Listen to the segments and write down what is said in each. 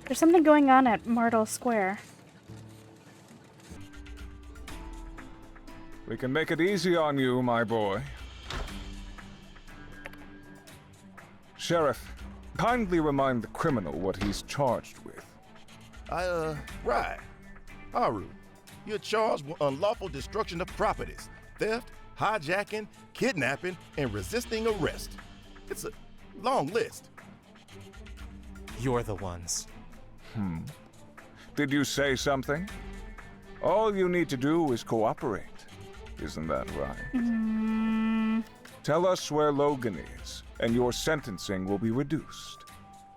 There's something going on at Myrtle Square. We can make it easy on you, my boy. Sheriff, kindly remind the criminal what he's charged with. Right. Haru, you're charged with unlawful destruction of properties, theft, hijacking, kidnapping, and resisting arrest. It's a long list. You're the ones. Did you say something? All you need to do is cooperate. Isn't that right? Tell us where Logan is, and your sentencing will be reduced.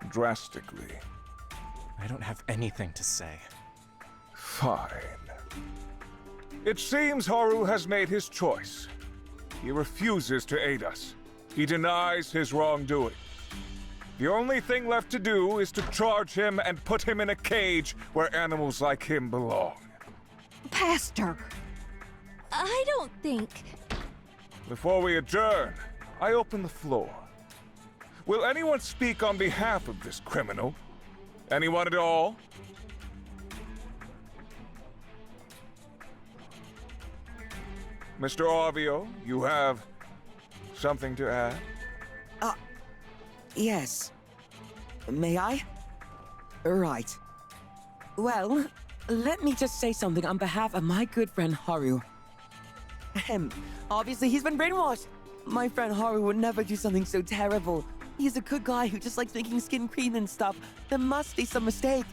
Drastically. I don't have anything to say. Fine. It seems Haru has made his choice. He refuses to aid us. He denies his wrongdoing. The only thing left to do is to charge him and put him in a cage where animals like him belong. Pastor! I don't think... Before we adjourn, I open the floor. Will anyone speak on behalf of this criminal? Anyone at all? Mr. Arvio, you have something to add? Yes. May I? Right. Well, let me just say something on behalf of my good friend Haru. Obviously he's been brainwashed. My friend Haru would never do something so terrible. He's a good guy who just likes making skin cream and stuff. There must be some mistake.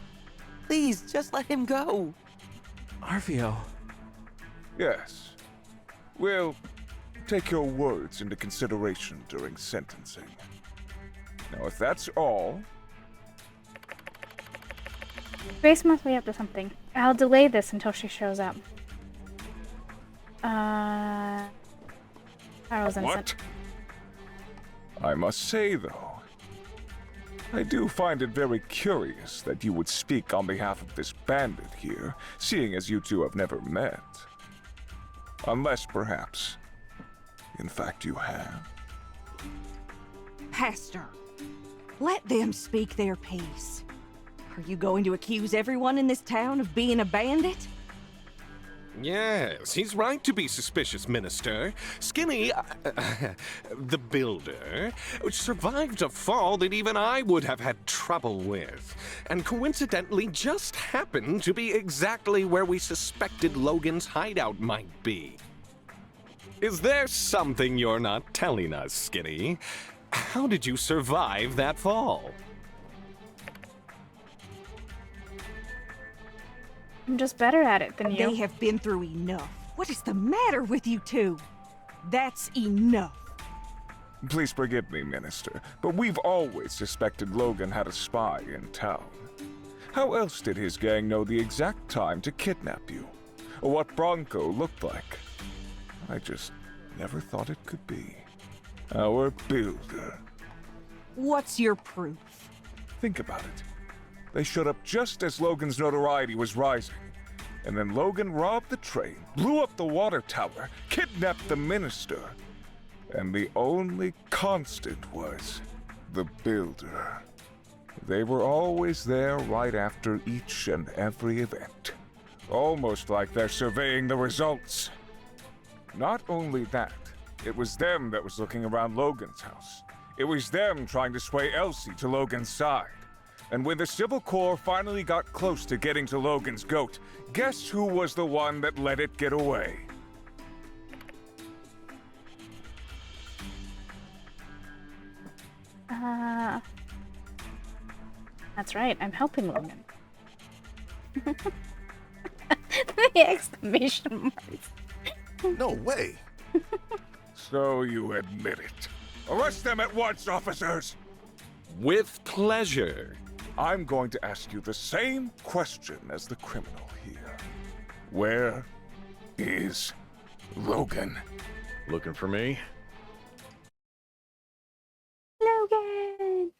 Please, just let him go. Arvio. Yes. We'll take your words into consideration during sentencing. Now, if that's all... Grace must be up to something. I'll delay this until she shows up. Haru's innocent. What? I must say, though, I do find it very curious that you would speak on behalf of this bandit here, seeing as you two have never met. Unless, perhaps, in fact you have. Pastor, let them speak their piece. Are you going to accuse everyone in this town of being a bandit? Yes, he's right to be suspicious, Minister. Skinny, the builder, survived a fall that even I would have had trouble with, and coincidentally just happened to be exactly where we suspected Logan's hideout might be. Is there something you're not telling us, Skinny? How did you survive that fall? I'm just better at it than you. They have been through enough. What is the matter with you two? That's enough. Please forgive me, Minister, but we've always suspected Logan had a spy in town. How else did his gang know the exact time to kidnap you? Or what Bronco looked like? I just never thought it could be. Our builder. What's your proof? Think about it. They showed up just as Logan's notoriety was rising. And then Logan robbed the train, blew up the water tower, kidnapped the minister. And the only constant was the builder. They were always there right after each and every event. Almost like they're surveying the results. Not only that, it was them that was looking around Logan's house. It was them trying to sway Elsie to Logan's side. And when the Civil Corps finally got close to getting to Logan's goat, guess who was the one that let it get away? That's right, I'm helping Logan. The exclamation marks. No way. So you admit it. Arrest them at once, officers! With pleasure. I'm going to ask you the same question as the criminal here. Where is Logan? Looking for me? Logan!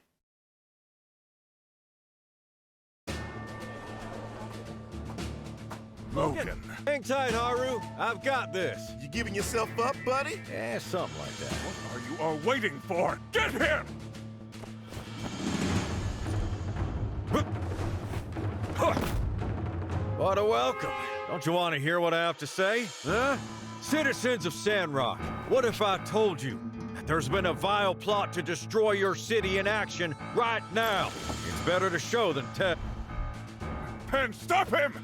Logan. Hang tight, Haru. I've got this. You giving yourself up, buddy? Eh, something like that. What are you all waiting for? Get him! What a welcome. Don't you want to hear what I have to say? Huh? Citizens of Sandrock, what if I told you that there's been a vile plot to destroy your city in action right now? It's better to show than tell. Penn, stop him!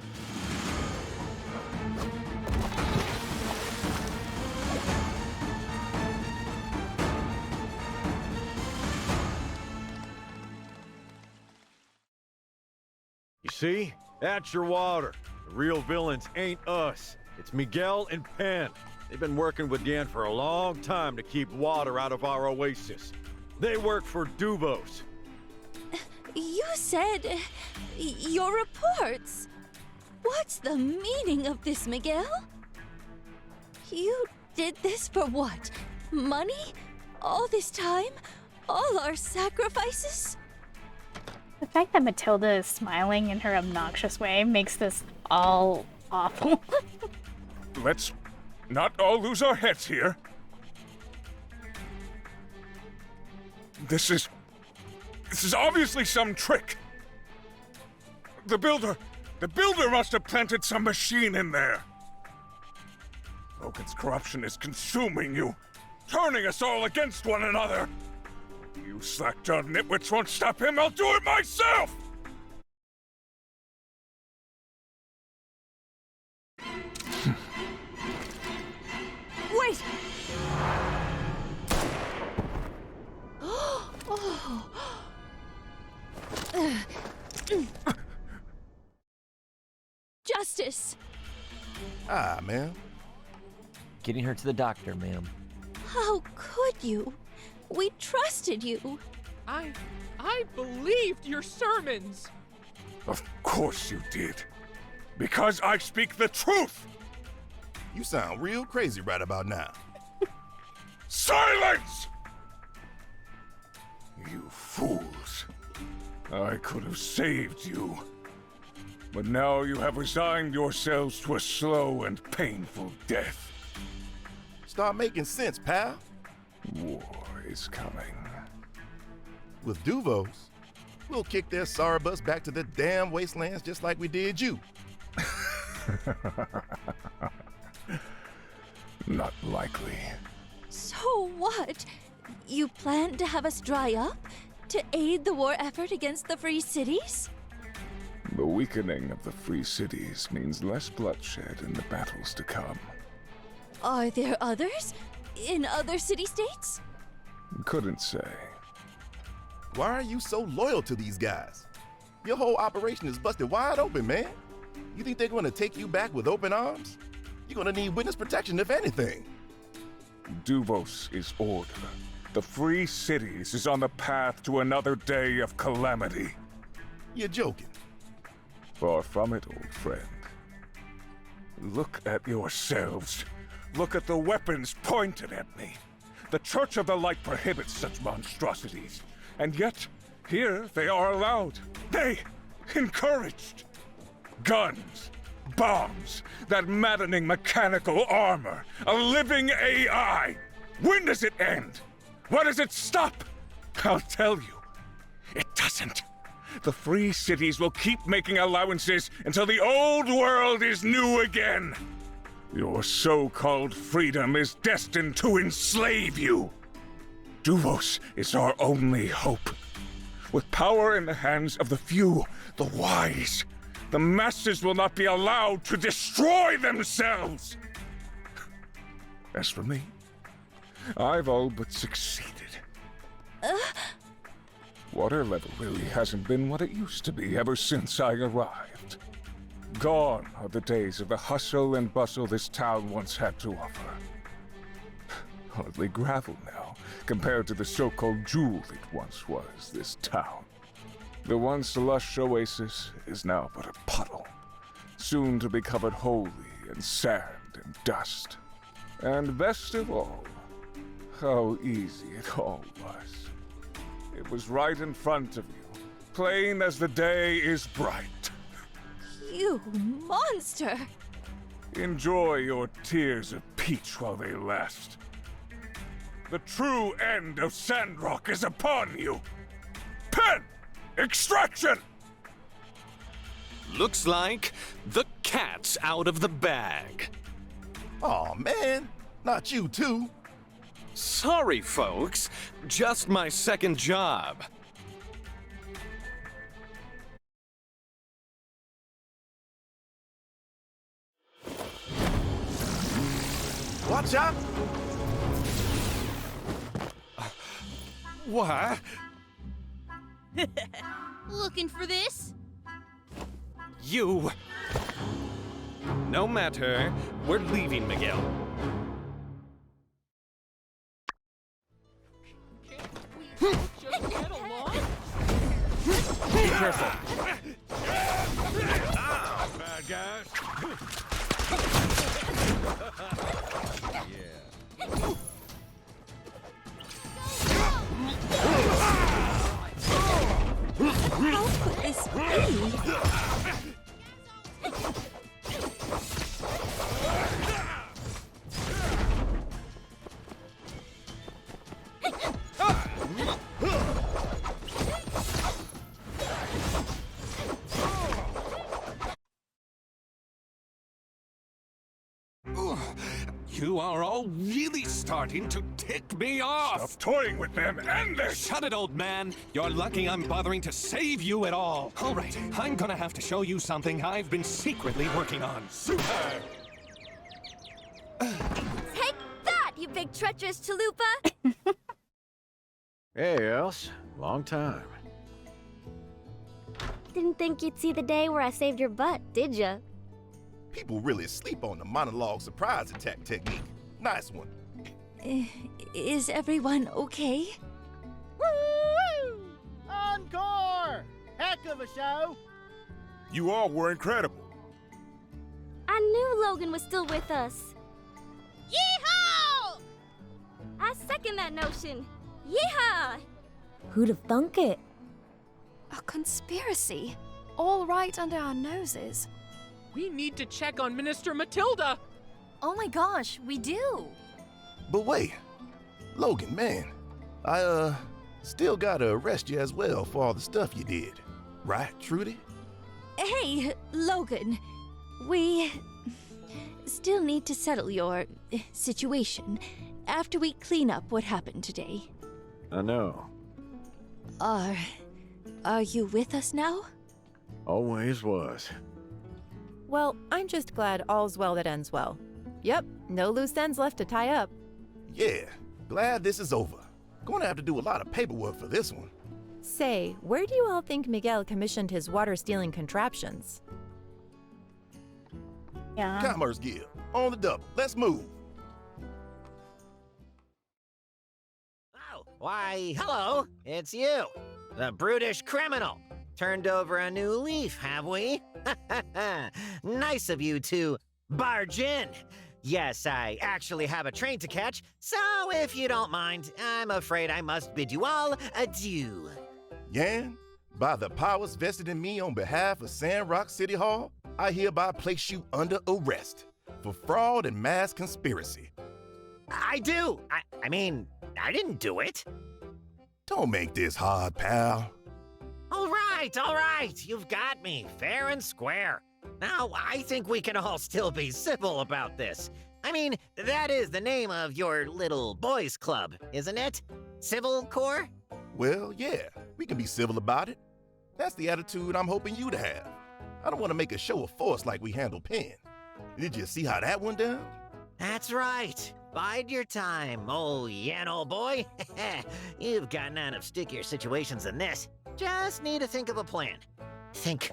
You see? That's your water. The real villains ain't us. It's Miguel and Penn. They've been working with Dan for a long time to keep water out of our oasis. They work for Duvos. You said your reports. What's the meaning of this, Miguel? You did this for what? Money? All this time? All our sacrifices? The fact that Matilda is smiling in her obnoxious way makes this all awful. Let's not all lose our heads here. This is obviously some trick. The builder must have planted some machine in there. Logan's corruption is consuming you, turning us all against one another. You slack-jawed nitwits won't stop him. I'll do it myself! Wait! Justice! Ah, ma'am. Getting her to the doctor, ma'am. How could you? We trusted you. I believed your sermons. Of course you did. Because I speak the truth! You sound real crazy right about now. Silence! You fools. I could have saved you. But now you have resigned yourselves to a slow and painful death. Start making sense, pal. War is coming. With Duvos, we'll kick their sorry butts back to the damn wastelands just like we did you. Not likely. So what? You plan to have us dry up? To aid the war effort against the Free Cities? The weakening of the free cities means less bloodshed in the battles to come. Are there others? In other city-states? Couldn't say. Why are you so loyal to these guys? Your whole operation is busted wide open, man. You think they're gonna take you back with open arms? You're gonna need witness protection, if anything. Duvos is order. The free cities is on the path to another day of calamity. You're joking. Far from it, old friend. Look at yourselves. Look at the weapons pointed at me. The Church of the Light prohibits such monstrosities. And yet, here they are allowed. They encouraged. Guns, bombs, that maddening mechanical armor, a living AI. When does it end? When does it stop? I'll tell you, it doesn't. The free cities will keep making allowances until the old world is new again. Your so-called freedom is destined to enslave you. Duvos is our only hope. With power in the hands of the few, the wise, the masses will not be allowed to destroy themselves. As for me, I've all but succeeded. Water level really hasn't been what it used to be ever since I arrived. Gone are the days of the hustle and bustle this town once had to offer. Hardly gravel now, compared to the so-called jewel it once was, this town. The once lush oasis is now but a puddle, soon to be covered wholly in sand and dust. And best of all, how easy it all was. It was right in front of you, plain as the day is bright. You monster! Enjoy your tears of peach while they last. The true end of Sandrock is upon you. Pen! Extraction! Looks like the cat's out of the bag. Aw, man. Not you, too. Sorry, folks. Just my second job. Watch out! What? Looking for this? You... No matter. We're leaving, Miguel. Just get along. Be careful. Bad guys. How could this be? You are all really starting to tick me off! Stop toying with them and their... Shut it, old man! You're lucky I'm bothering to save you at all. All right, I'm gonna have to show you something I've been secretly working on. Super! Take that, you big treacherous chalupa! Hey, Els. Long time. Didn't think you'd see the day where I saved your butt, did ya? People really sleep on the monologue surprise attack technique. Nice one. Is everyone okay? Woo! Encore! Heck of a show! You all were incredible. I knew Logan was still with us. Yeehaw! I second that notion. Yeehaw! Who'd have thunk it? A conspiracy. All right under our noses. We need to check on Minister Matilda. Oh my gosh, we do. But wait. Logan, man. I, still gotta arrest you as well for all the stuff you did. Right, Trudy? Hey, Logan. We still need to settle your situation after we clean up what happened today. I know. Are you with us now? Always was. Well, I'm just glad all's well that ends well. Yep, no loose ends left to tie up. Yeah, glad this is over. Gonna have to do a lot of paperwork for this one. Say, where do you all think Miguel commissioned his water-stealing contraptions? Yeah. Commerce Guild, on the double. Let's move. Oh, why, hello, it's you, the brutish criminal. Turned over a new leaf, have we? Nice of you to barge in. Yes, I actually have a train to catch, so if you don't mind, I'm afraid I must bid you all adieu. Yan, by the powers vested in me on behalf of Sandrock City Hall, I hereby place you under arrest for fraud and mass conspiracy. I do. I mean, I didn't do it. Don't make this hard, pal. All right, you've got me, fair and square. Now, I think we can all still be civil about this. I mean, that is the name of your little boys' club, isn't it? Civil Corps? Well, yeah, we can be civil about it. That's the attitude I'm hoping you to have. I don't want to make a show of force like we handle Penn. Did you see how that went down? That's right. Bide your time, oh Yan, old boy. You've gotten out of stickier situations than this. Just need to think of a plan. Think!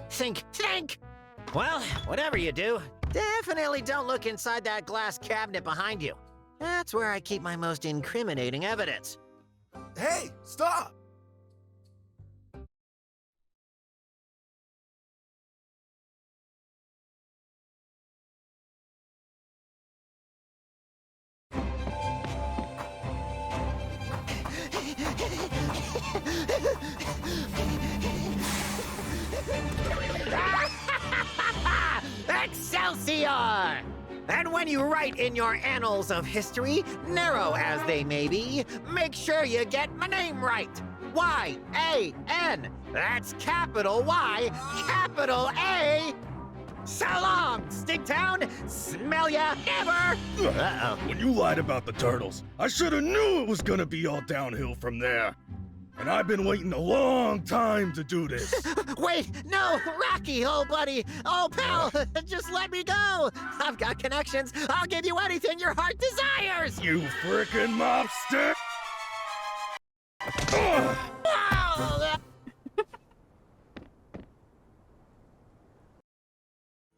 Well, whatever you do, definitely don't look inside that glass cabinet behind you. That's where I keep my most incriminating evidence. Hey, stop! Excelsior! And when you write in your annals of history, narrow as they may be, make sure you get my name right. Y-A-N. That's capital Y, capital A. So long, Stinktown. Smell ya never. Uh-oh. When you lied about the turtles, I should have knew it was gonna be all downhill from there. And I've been waiting a long time to do this. Wait, no, Rocky, old buddy, old pal, just let me go. I've got connections. I'll give you anything your heart desires. You frickin' mobster!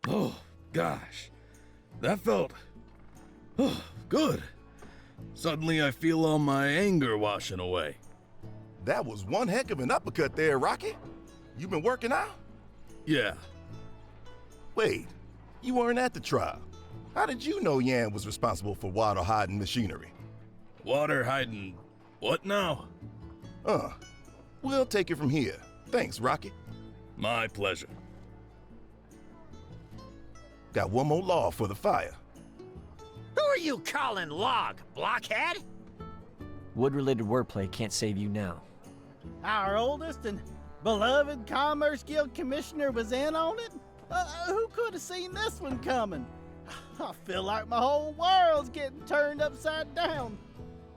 Oh, gosh. That felt... good. Suddenly I feel all my anger washing away. That was one heck of an uppercut there, Rocky. You been working out? Yeah. Wait, you weren't at the trial. How did you know Yan was responsible for water hiding machinery? Water hiding... what now? We'll take it from here. Thanks, Rocky. My pleasure. Got one more law for the fire. Who are you calling Log, blockhead? Wood-related wordplay can't save you now. Our oldest and beloved Commerce Guild Commissioner was in on it? Who could have seen this one coming? I feel like my whole world's getting turned upside down.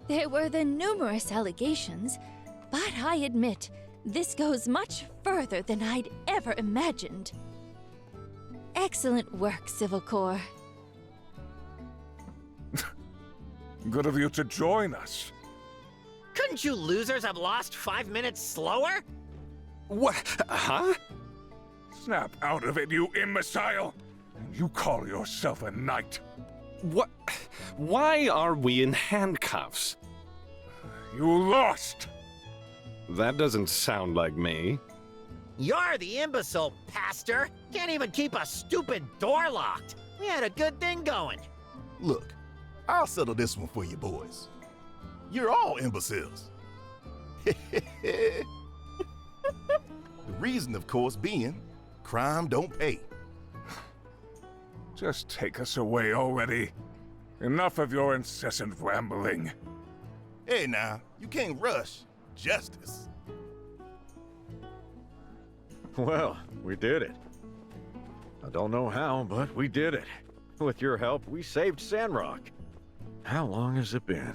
There were the numerous allegations, but I admit, this goes much further than I'd ever imagined. Excellent work, Civil Corps. Good of you to join us. Couldn't you losers have lost 5 minutes slower? What? Huh? Snap out of it, you imbecile! You call yourself a knight. What? Why are we in handcuffs? You lost! That doesn't sound like me. You're the imbecile, pastor. Can't even keep a stupid door locked. We had a good thing going. Look, I'll settle this one for you boys. You're all imbeciles. The reason, of course, being crime don't pay. Just take us away already. Enough of your incessant rambling. Hey now, you can't rush justice. Well, we did it. I don't know how, but we did it. With your help, we saved Sandrock. How long has it been?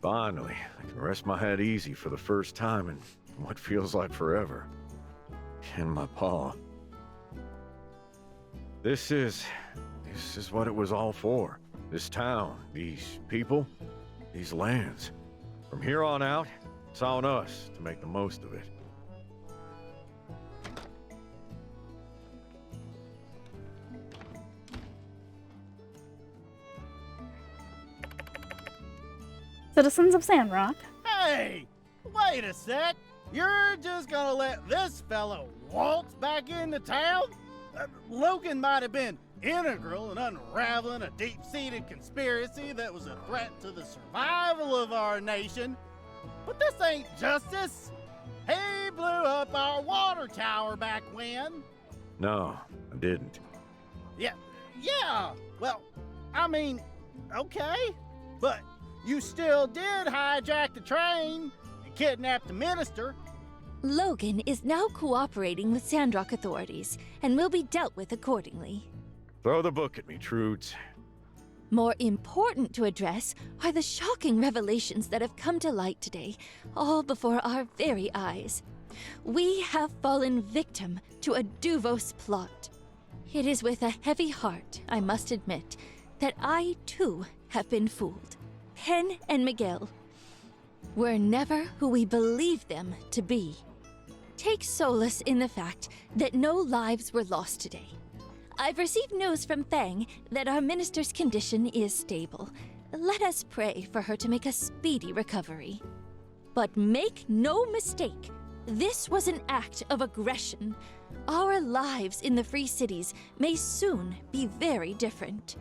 Finally, I can rest my head easy for the first time in what feels like forever. In my paw. This is what it was all for. This town, these people, these lands. From here on out, it's on us to make the most of it. Citizens of Sandrock. Hey, wait a sec. You're just gonna let this fellow waltz back into town? Logan might have been integral in unraveling a deep-seated conspiracy that was a threat to the survival of our nation, but this ain't justice. He blew up our water tower back when. No, I didn't. Yeah, well, I mean, okay, but you still did hijack the train and kidnap the minister. Logan is now cooperating with Sandrock authorities and will be dealt with accordingly. Throw the book at me, Trudes. More important to address are the shocking revelations that have come to light today, all before our very eyes. We have fallen victim to a Duvos plot. It is with a heavy heart, I must admit, that I too have been fooled. Penn and Miguel were never who we believed them to be. Take solace in the fact that no lives were lost today. I've received news from Fang that our minister's condition is stable. Let us pray for her to make a speedy recovery. But make no mistake, this was an act of aggression. Our lives in the Free Cities may soon be very different.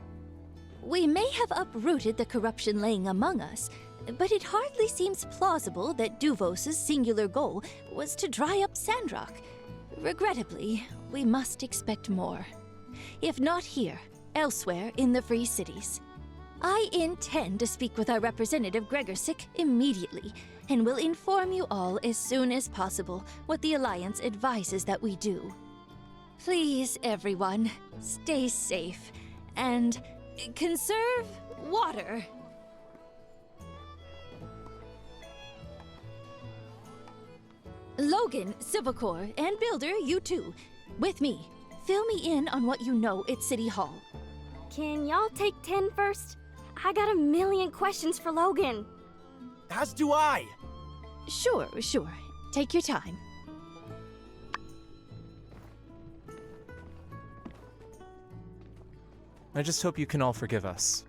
We may have uprooted the corruption laying among us, but it hardly seems plausible that Duvos' singular goal was to dry up Sandrock. Regrettably, we must expect more. If not here, elsewhere in the Free Cities. I intend to speak with our representative Gregorsic immediately, and will inform you all as soon as possible what the Alliance advises that we do. Please, everyone, stay safe and conserve water. Logan, Civil Corps, and Builder, you too. With me. Fill me in on what you know at City Hall. Can y'all take 10 first? I got a million questions for Logan. As do I. Sure. Take your time. I just hope you can all forgive us.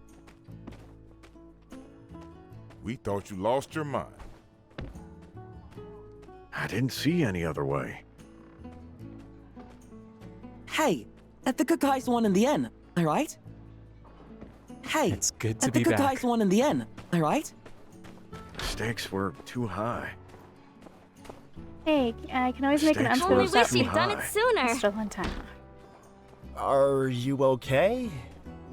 We thought you lost your mind. I didn't see any other way. Hey, the good guys won in the end, alright? Hey, it's good to the be good back. guys won in the end, alright? The stakes were too high. Hey, I can always make an Stakes unspilled were shot. too high. It's still on time. Are you okay?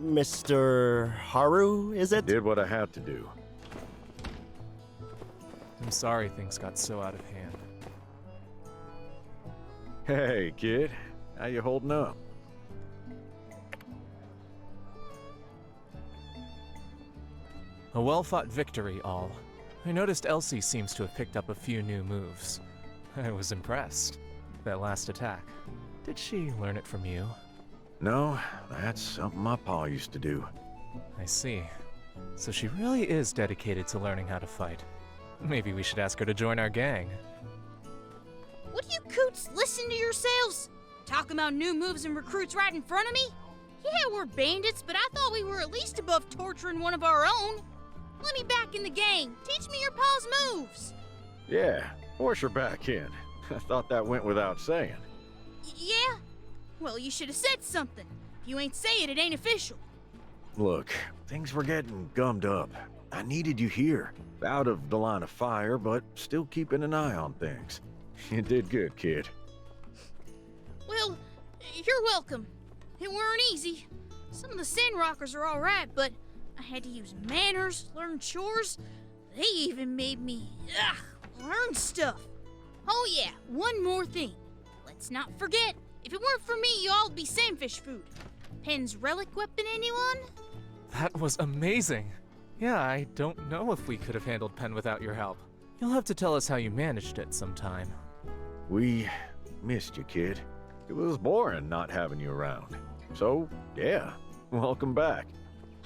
Mr. Haru, is it? Did what I had to do. I'm sorry things got so out of hand. Hey, kid. How you holding up? A well-fought victory, all. I noticed Elsie seems to have picked up a few new moves. I was impressed. That last attack. Did she learn it from you? No, that's something my pa used to do. I see. So she really is dedicated to learning how to fight. Maybe we should ask her to join our gang. Would you coots listen to yourselves? Talking about new moves and recruits right in front of me? Yeah, we're bandits, but I thought we were at least above torturing one of our own. Let me back in the gang. Teach me your pa's moves. Yeah, force her back in. I thought that went without saying. Yeah? Well, you should have said something. If you ain't say it, it ain't official. Look, things were getting gummed up. I needed you here. Out of the line of fire, but still keeping an eye on things. You did good, kid. Well, you're welcome. It weren't easy. Some of the Sandrockers are alright, but I had to use manners, learn chores. They even made me, learn stuff. Oh yeah, one more thing. Let's not forget, if it weren't for me, you all would be sandfish food. Pen's relic weapon, anyone? That was amazing! Yeah, I don't know if we could have handled Pen without your help. You'll have to tell us how you managed it sometime. We missed you, kid. It was boring not having you around. So, yeah, welcome back.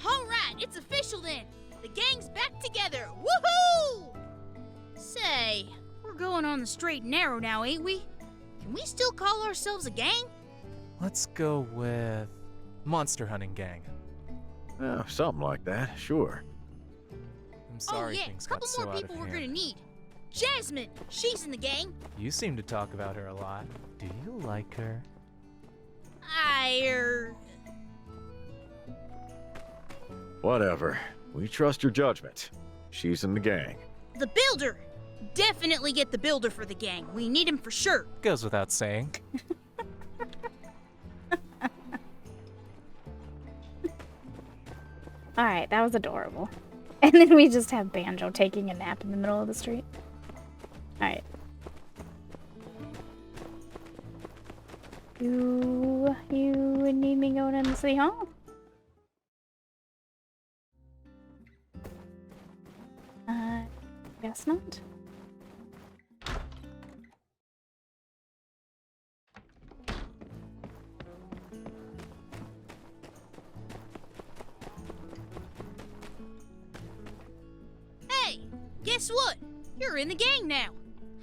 Alright, it's official then. The gang's back together. Woohoo! Say, we're going on the straight and narrow now, ain't we? Can we still call ourselves a gang? Let's go with Monster Hunting Gang. Something like that, sure. I'm sorry oh yeah, things a got couple so more out people of we're hand. gonna need. Jasmine, she's in the gang. You seem to talk about her a lot. Do you like her? Whatever. We trust your judgment. She's in the gang. The Builder! Definitely get the Builder for the gang. We need him for sure. Goes without saying. Alright, that was adorable. And then we just have Banjo taking a nap in the middle of the street. Alright. You would need me going into City Hall? Guess not. Hey, guess what? You're in the gang now.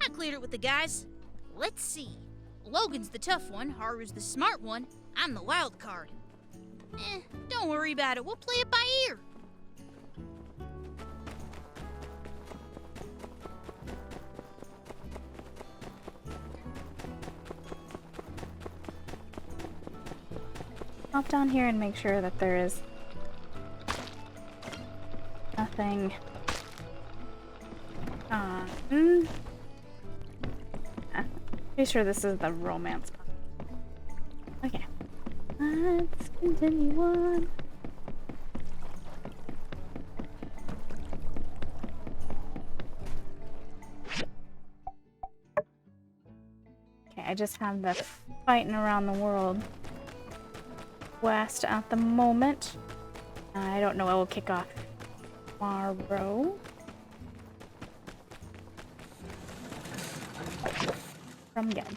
I cleared it with the guys. Let's see. Logan's the tough one, Haru's the smart one, I'm the wild card. Don't worry about it, we'll play it by ear. Hop down here and make sure that there is nothing. Pretty sure this is the romance part. Okay. Let's continue on. just have the fighting around the world quest at the moment. I don't know what will kick off tomorrow. From again.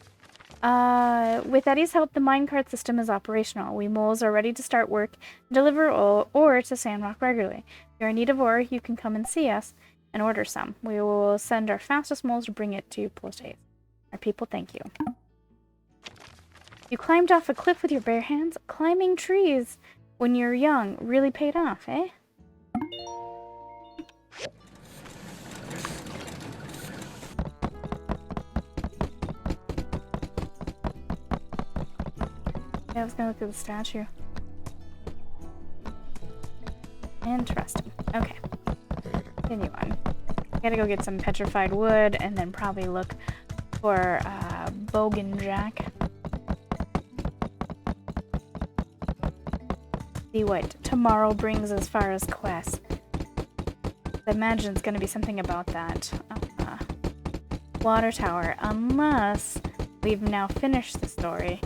With Eddie's help, the minecart system is operational. We moles are ready to start work and deliver ore to Sandrock regularly. If you're in need of ore, you can come and see us and order some. We will send our fastest moles to bring it to you post haste. Our people thank you. You climbed off a cliff with your bare hands? Climbing trees when you're young really paid off, eh? Yeah, I was gonna look at the statue. Interesting. Okay. Continue on. Gotta go get some petrified wood and then probably look for bogan jack. See what tomorrow brings as far as quests. I imagine it's gonna be something about that water tower, unless we've now finished the story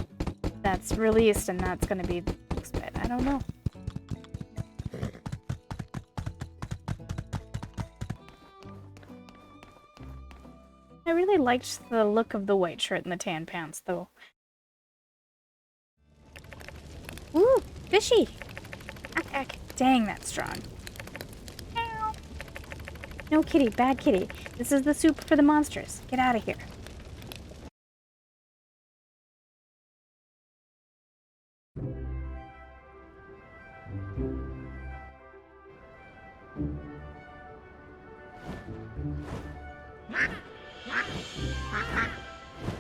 that's released and that's gonna be the next bit. I don't know. I really liked the look of the white shirt and the tan pants, though. Ooh, fishy! Dang, that's strong. No, kitty, bad kitty. This is the soup for the monsters. Get out of here.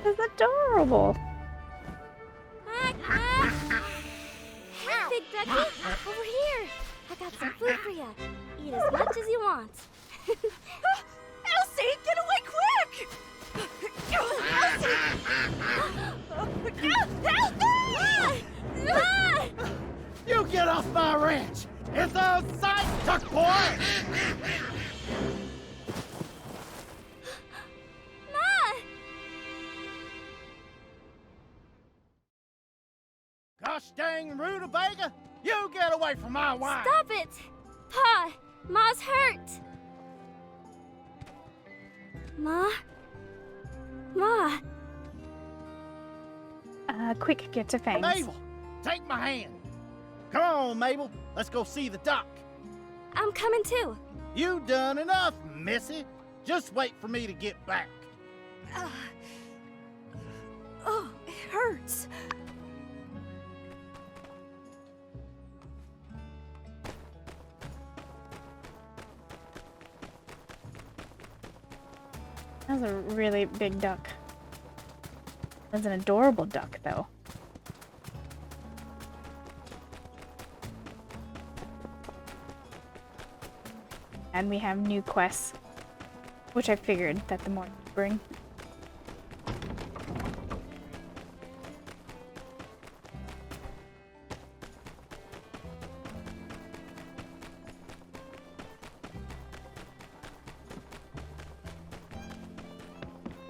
That's adorable. Hi, Big Ducky. Over here. I got some food for you. Eat as much as you want. Elsie, get away quick! Elsie! You get off my ranch! It's a sight, duck boy! Gosh dang rutabaga! You get away from my wine! Stop it! Pa! Ma's hurt! Ma? Ma? Quick, get to Fangs. Mabel, take my hand. Come on, Mabel. Let's go see the doc. I'm coming too. You done enough, Missy. Just wait for me to get back. Oh, it hurts. That was a really big duck. That's an adorable duck, though. And we have new quests, which I figured that the morning would bring.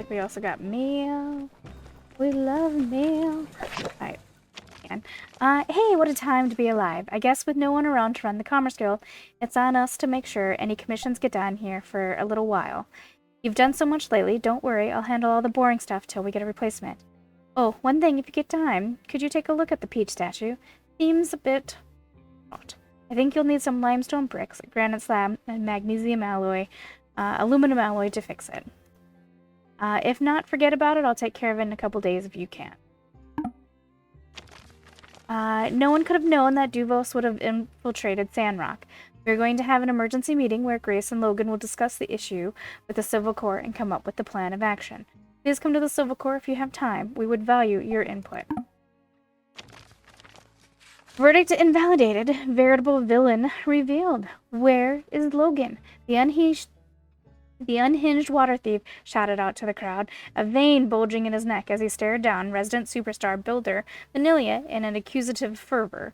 We also got mail. We love mail. Alright. Hey, what a time to be alive. I guess with no one around to run the Commerce Guild, it's on us to make sure any commissions get done here for a little while. You've done so much lately, don't worry, I'll handle all the boring stuff till we get a replacement. Oh, one thing, if you get time, could you take a look at the peach statue? Seems a bit hot. I think you'll need some limestone bricks, granite slab, and magnesium alloy, aluminum alloy to fix it. If not, forget about it. I'll take care of it in a couple days if you can. No one could have known that Duvos would have infiltrated Sandrock. We're going to have an emergency meeting where Grace and Logan will discuss the issue with the Civil Court and come up with the plan of action. Please come to the Civil Court if you have time. We would value your input. Verdict invalidated. Veritable villain revealed. Where is Logan? The unhinged water thief shouted out to the crowd, a vein bulging in his neck as he stared down resident superstar builder Vanilla in an accusative fervor.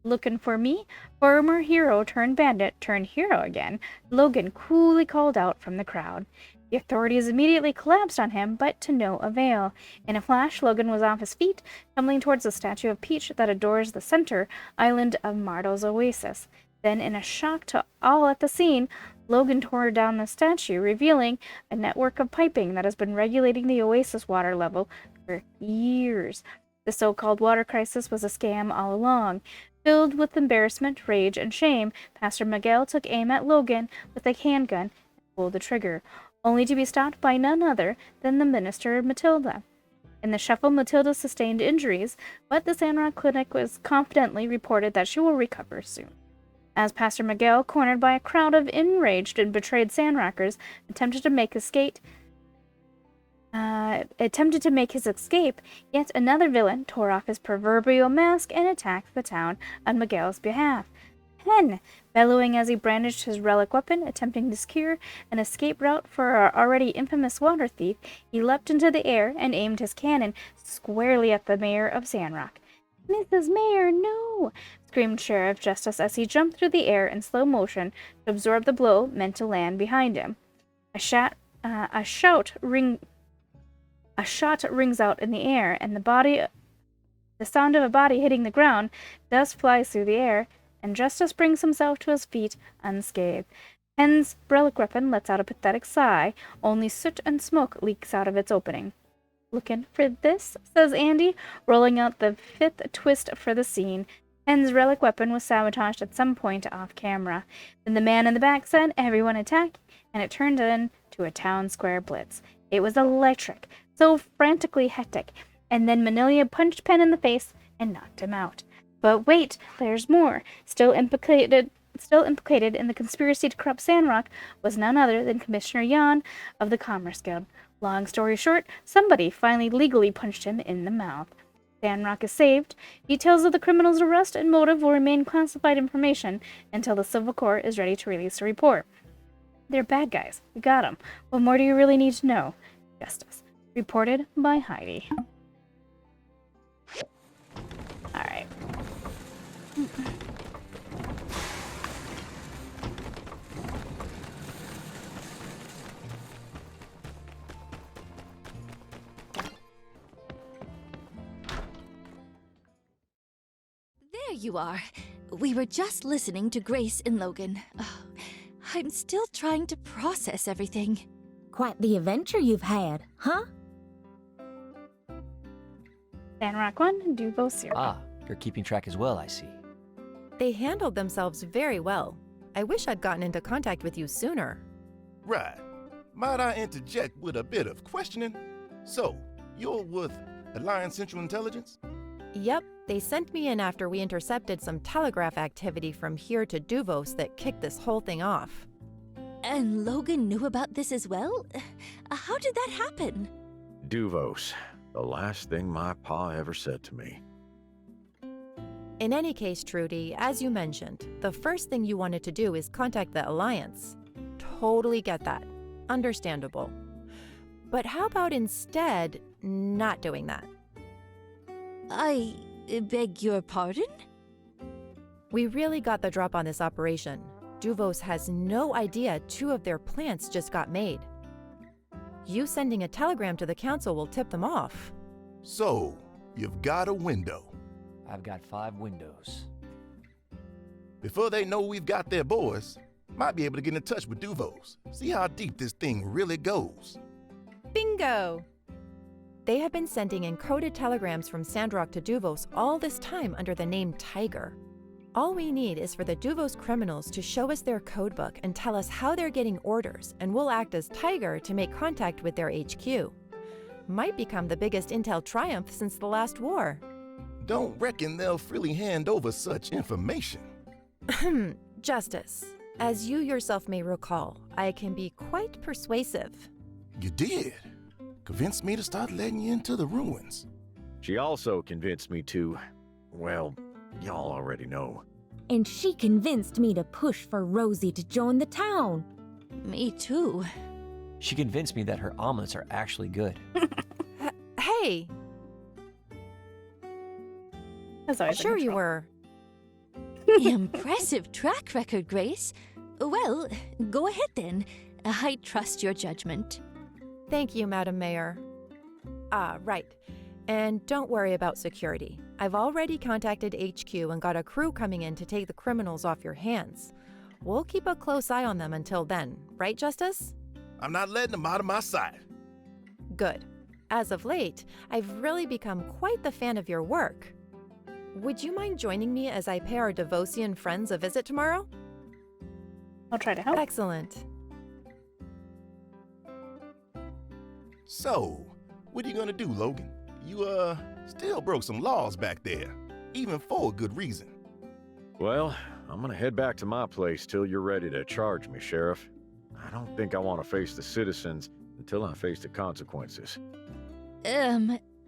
Looking for me? Former hero turned bandit turned hero again, Logan coolly called out from the crowd. The authorities immediately collapsed on him, but to no avail. In a flash, Logan was off his feet, tumbling towards the statue of Peach that adores the center island of Mardo's oasis. Then, in a shock to all at the scene, Logan tore down the statue, revealing a network of piping that has been regulating the oasis water level for years. The so-called water crisis was a scam all along. Filled with embarrassment, rage, and shame, Pastor Miguel took aim at Logan with a handgun and pulled the trigger, only to be stopped by none other than the minister Matilda. In the shuffle, Matilda sustained injuries, but the Sandrock Clinic was confidently reported that she will recover soon. As Pastor Miguel, cornered by a crowd of enraged and betrayed Sandrockers, attempted to make his escape, yet another villain tore off his proverbial mask and attacked the town on Miguel's behalf. Pen, bellowing as he brandished his relic weapon, attempting to secure an escape route for our already infamous water thief, he leapt into the air and aimed his cannon squarely at the mayor of Sandrock. "Mrs. Mayor, no!" screamed Sheriff Justice as he jumped through the air in slow motion to absorb the blow meant to land behind him. A shot rings out in the air, and the sound of a body hitting the ground. Dust flies through the air, and Justice brings himself to his feet unscathed. Pen's relic weapon lets out a pathetic sigh. Only soot and smoke leaks out of its opening. "Looking for this?" says Andy, rolling out the fifth twist for the scene. Pen's relic weapon was sabotaged at some point off camera. Then the man in the back said, "Everyone attack," and it turned into a town square blitz. It was electric, so frantically hectic, and then Manila punched Pen in the face and knocked him out. But wait, there's more. Still implicated in the conspiracy to corrupt Sandrock was none other than Commissioner Jan of the Commerce Guild. Long story short, somebody finally legally punched him in the mouth. Sandrock is saved. Details of the criminal's arrest and motive will remain classified information until the Civil Court is ready to release a report. They're bad guys. We got them. What more do you really need to know? Justice. Reported by Heidi. Alright. There you are. We were just listening to Grace and Logan. I'm still trying to process everything. Quite the adventure you've had, huh? Sandrock 1, Duvo 0. Ah, you're keeping track as well, I see. They handled themselves very well. I wish I'd gotten into contact with you sooner. Right. Might I interject with a bit of questioning? So, you're with Alliance Central Intelligence? Yep, they sent me in after we intercepted some telegraph activity from here to Duvos that kicked this whole thing off. And Logan knew about this as well? How did that happen? Duvos. The last thing my pa ever said to me. In any case, Trudy, as you mentioned, the first thing you wanted to do is contact the Alliance. Totally get that. Understandable. But how about instead not doing that? I beg your pardon? We really got the drop on this operation. Duvos has no idea 2 of their plants just got made. You sending a telegram to the council will tip them off. So, you've got a window. I've got 5 windows. Before they know we've got their boys, might be able to get in touch with Duvos. See how deep this thing really goes. Bingo! They have been sending encoded telegrams from Sandrock to Duvos all this time under the name Tiger. All we need is for the Duvos criminals to show us their codebook and tell us how they're getting orders, and we'll act as Tiger to make contact with their HQ. Might become the biggest intel triumph since the last war. Don't reckon they'll freely hand over such information. Justice, as you yourself may recall, I can be quite persuasive. You did. Convinced me to start letting you into the ruins. She also convinced me to, well, y'all already know. And she convinced me to push for Rosie to join the town. Me too. She convinced me that her omelets are actually good. Hey! Sure you were. Impressive track record, Grace. Well, go ahead then. I trust your judgment. Thank you, Madam Mayor. Right. And don't worry about security. I've already contacted HQ and got a crew coming in to take the criminals off your hands. We'll keep a close eye on them until then, right, Justice? I'm not letting them out of my sight. Good. As of late, I've really become quite the fan of your work. Would you mind joining me as I pay our Devosian friends a visit tomorrow? I'll try to help. Excellent. So, what are you gonna do, Logan? You, still broke some laws back there, even for a good reason. Well, I'm gonna head back to my place till you're ready to charge me, Sheriff. I don't think I want to face the citizens until I face the consequences.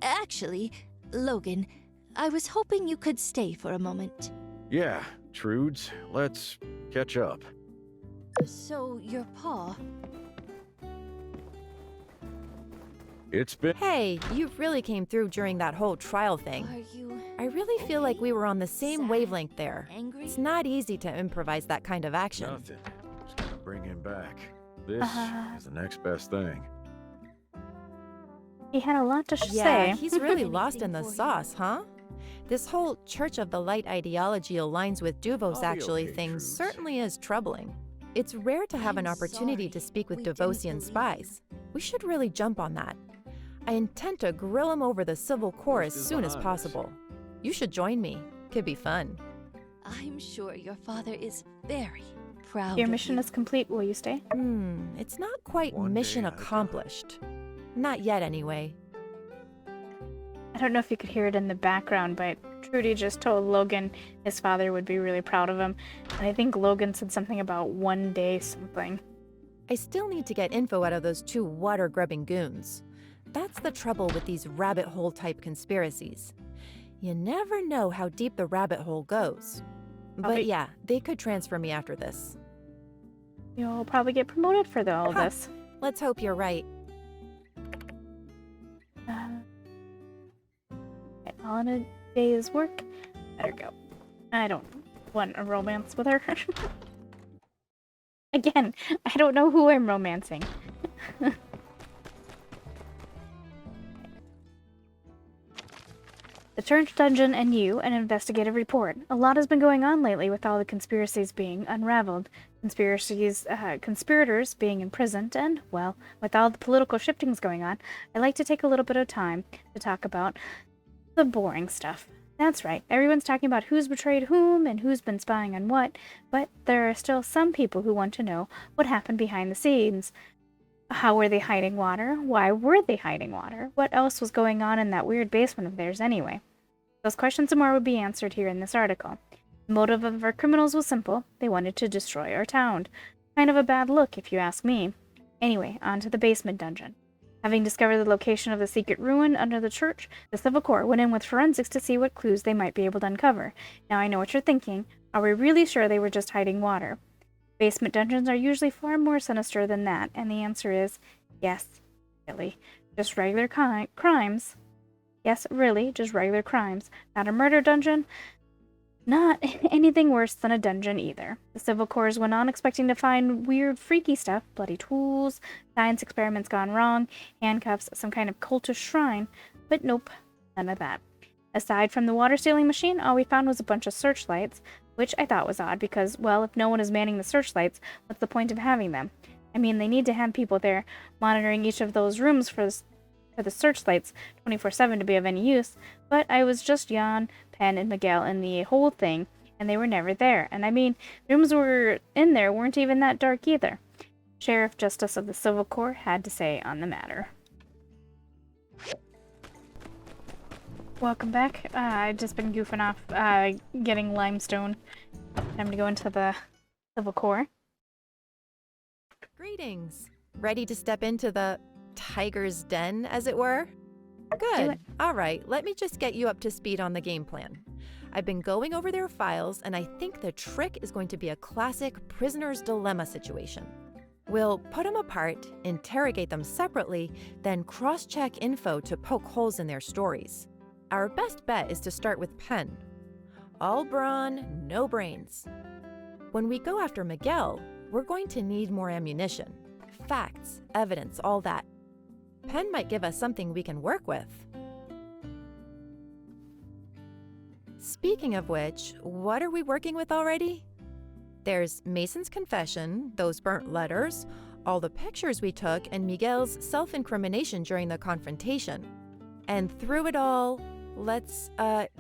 Actually, Logan, I was hoping you could stay for a moment. Yeah, Trudes, let's catch up. So, your paw... It's been... Hey, you really came through during that whole trial thing. Are you... I really feel like we were on the same wavelength there. Angry? It's not easy to improvise that kind of action. Nothing. Just gotta bring him back. This is the next best thing. He had a lot to Yeah, say. he's really lost in the sauce, huh? This whole Church of the Light ideology aligns with Duvos actually thing certainly is troubling. It's rare to have an opportunity to speak with Devosian spies. We should really jump on that. I intend to grill him over the Civil Corps as soon as possible. You should join me. Could be fun. I'm sure your father is very proud Your of mission you. is complete. Will you stay? It's not quite mission accomplished. Not yet, anyway. I don't know if you could hear it in the background, but Trudy just told Logan his father would be really proud of him. And I think Logan said something about one day something. I still need to get info out of those two water-grubbing goons. That's the trouble with these rabbit hole type conspiracies. You never know how deep the rabbit hole goes. But yeah, they could transfer me after this. You'll probably get promoted for all of this. Let's hope you're right. All in a day's work. Better go. I don't want a romance with her. Again, I don't know who I'm romancing. The Church Dungeon and you, an investigative report. A lot has been going on lately with all the conspiracies being unraveled. Conspirators being imprisoned, and, well, with all the political shiftings going on, I like to take a little bit of time to talk about the boring stuff. That's right, everyone's talking about who's betrayed whom and who's been spying on what, but there are still some people who want to know what happened behind the scenes. How were they hiding water? Why were they hiding water? What else was going on in that weird basement of theirs anyway? Those questions and more would be answered here in this article. The motive of our criminals was simple. They wanted to destroy our town. Kind of a bad look, if you ask me. Anyway, on to the basement dungeon. Having discovered the location of the secret ruin under the church, the Civil Corps went in with forensics to see what clues they might be able to uncover. Now I know what you're thinking. Are we really sure they were just hiding water? Basement dungeons are usually far more sinister than that, and the answer is yes, really. Just regular crimes. Yes, really, just regular crimes. Not a murder dungeon. Not anything worse than a dungeon either. The Civil Corps went on expecting to find weird, freaky stuff, bloody tools, science experiments gone wrong, handcuffs, some kind of cultist shrine, but nope, none of that. Aside from the water stealing machine, all we found was a bunch of searchlights, which I thought was odd because, well, if no one is manning the searchlights, what's the point of having them? I mean, they need to have people there monitoring each of those rooms for the searchlights 24/7 to be of any use, but I was just Jan, Penn, and Miguel in the whole thing, and they were never there. And I mean, rooms were in there weren't even that dark either. Sheriff Justice of the Civil Corps had to say on the matter. Welcome back. I've just been goofing off, getting limestone. Time to go into the Civil Corps. Greetings. Ready to step into the tiger's den, as it were? Good. All right, let me just get you up to speed on the game plan. I've been going over their files, and I think the trick is going to be a classic prisoner's dilemma situation. We'll put them apart, interrogate them separately, then cross-check info to poke holes in their stories. Our best bet is to start with Penn. All brawn, no brains. When we go after Miguel, we're going to need more ammunition. facts, evidence, all that. Pen might give us something we can work with. Speaking of which, what are we working with already? There's Mason's confession, those burnt letters, all the pictures we took, and Miguel's self-incrimination during the confrontation. And through it all, let's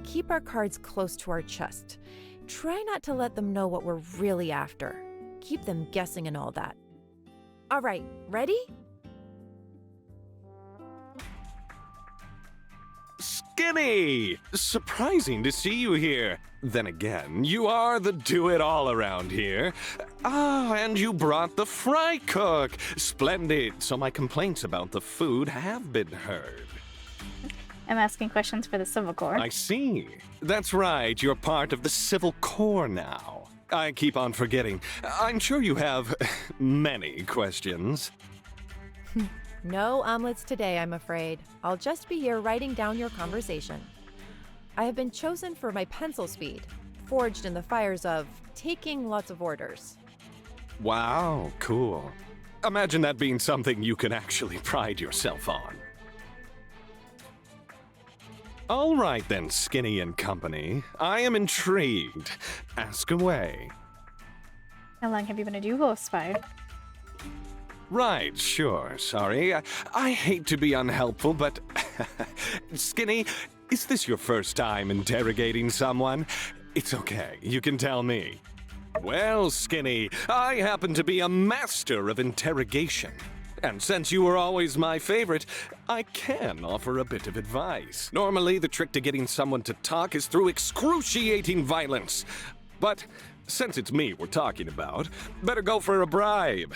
keep our cards close to our chest. Try not to let them know what we're really after. Keep them guessing and all that. All right, ready? Skinny! Surprising to see you here. Then again, you are the do-it-all around here. Ah, and you brought the fry cook. Splendid. So my complaints about the food have been heard. I'm asking questions for the Civil Corps. I see. That's right, you're part of the Civil Corps now. I keep on forgetting. I'm sure you have many questions. No omelets today, I'm afraid. I'll just be here writing down your conversation. I have been chosen for my pencil speed, forged in the fires of taking lots of orders. Wow, cool. Imagine that being something you can actually pride yourself on. All right then, Skinny and company. I am intrigued. Ask away. How long have you been a Duvo spy? Right, sure, sorry. I hate to be unhelpful, but... Skinny, is this your first time interrogating someone? It's okay, you can tell me. Well, Skinny, I happen to be a master of interrogation. And since you were always my favorite, I can offer a bit of advice. Normally, the trick to getting someone to talk is through excruciating violence. But since it's me we're talking about, better go for a bribe.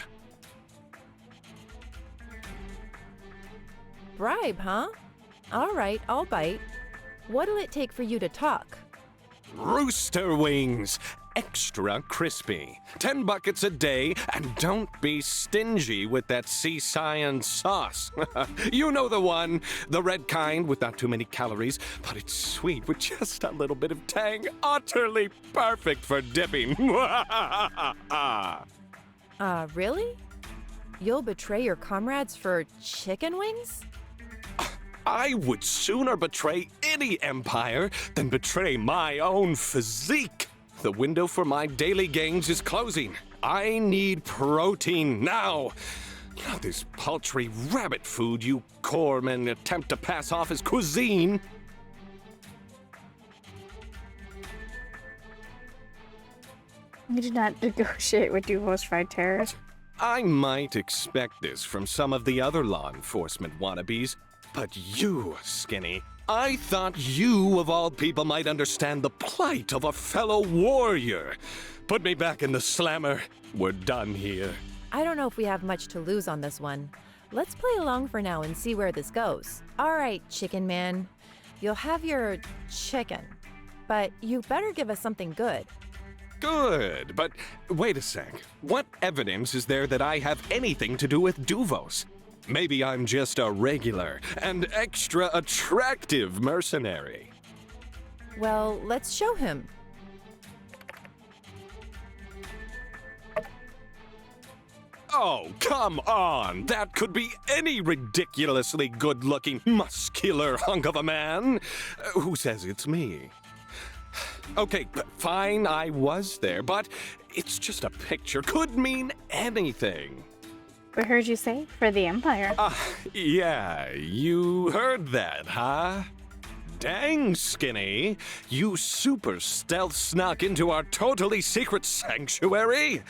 Bribe, huh? All right, I'll bite. What'll it take for you to talk? Rooster wings, extra crispy. 10 buckets a day, and don't be stingy with that sea science sauce. You know the one, the red kind with not too many calories, but it's sweet with just a little bit of tang, utterly perfect for dipping. Really? You'll betray your comrades for chicken wings? I would sooner betray any empire than betray my own physique. The window for my daily gains is closing. I need protein now. Not this paltry rabbit food you corpsmen attempt to pass off as cuisine. You do not negotiate with Duvo's fried terrors. I might expect this from some of the other law enforcement wannabes, but you, Skinny, I thought you, of all people, might understand the plight of a fellow warrior. Put me back in the slammer. We're done here. I don't know if we have much to lose on this one. Let's play along for now and see where this goes. All right, chicken man. You'll have your chicken, but you better give us something good. Good, but wait a sec. What evidence is there that I have anything to do with Duvos? Maybe I'm just a regular and extra attractive mercenary. Well, let's show him. Oh, come on! That could be any ridiculously good-looking, muscular hunk of a man. Who says it's me? Okay, fine, I was there, but it's just a picture. Could mean anything. We heard you say, for the Empire. Yeah, you heard that, huh? Dang, Skinny, you super stealth snuck into our totally secret sanctuary?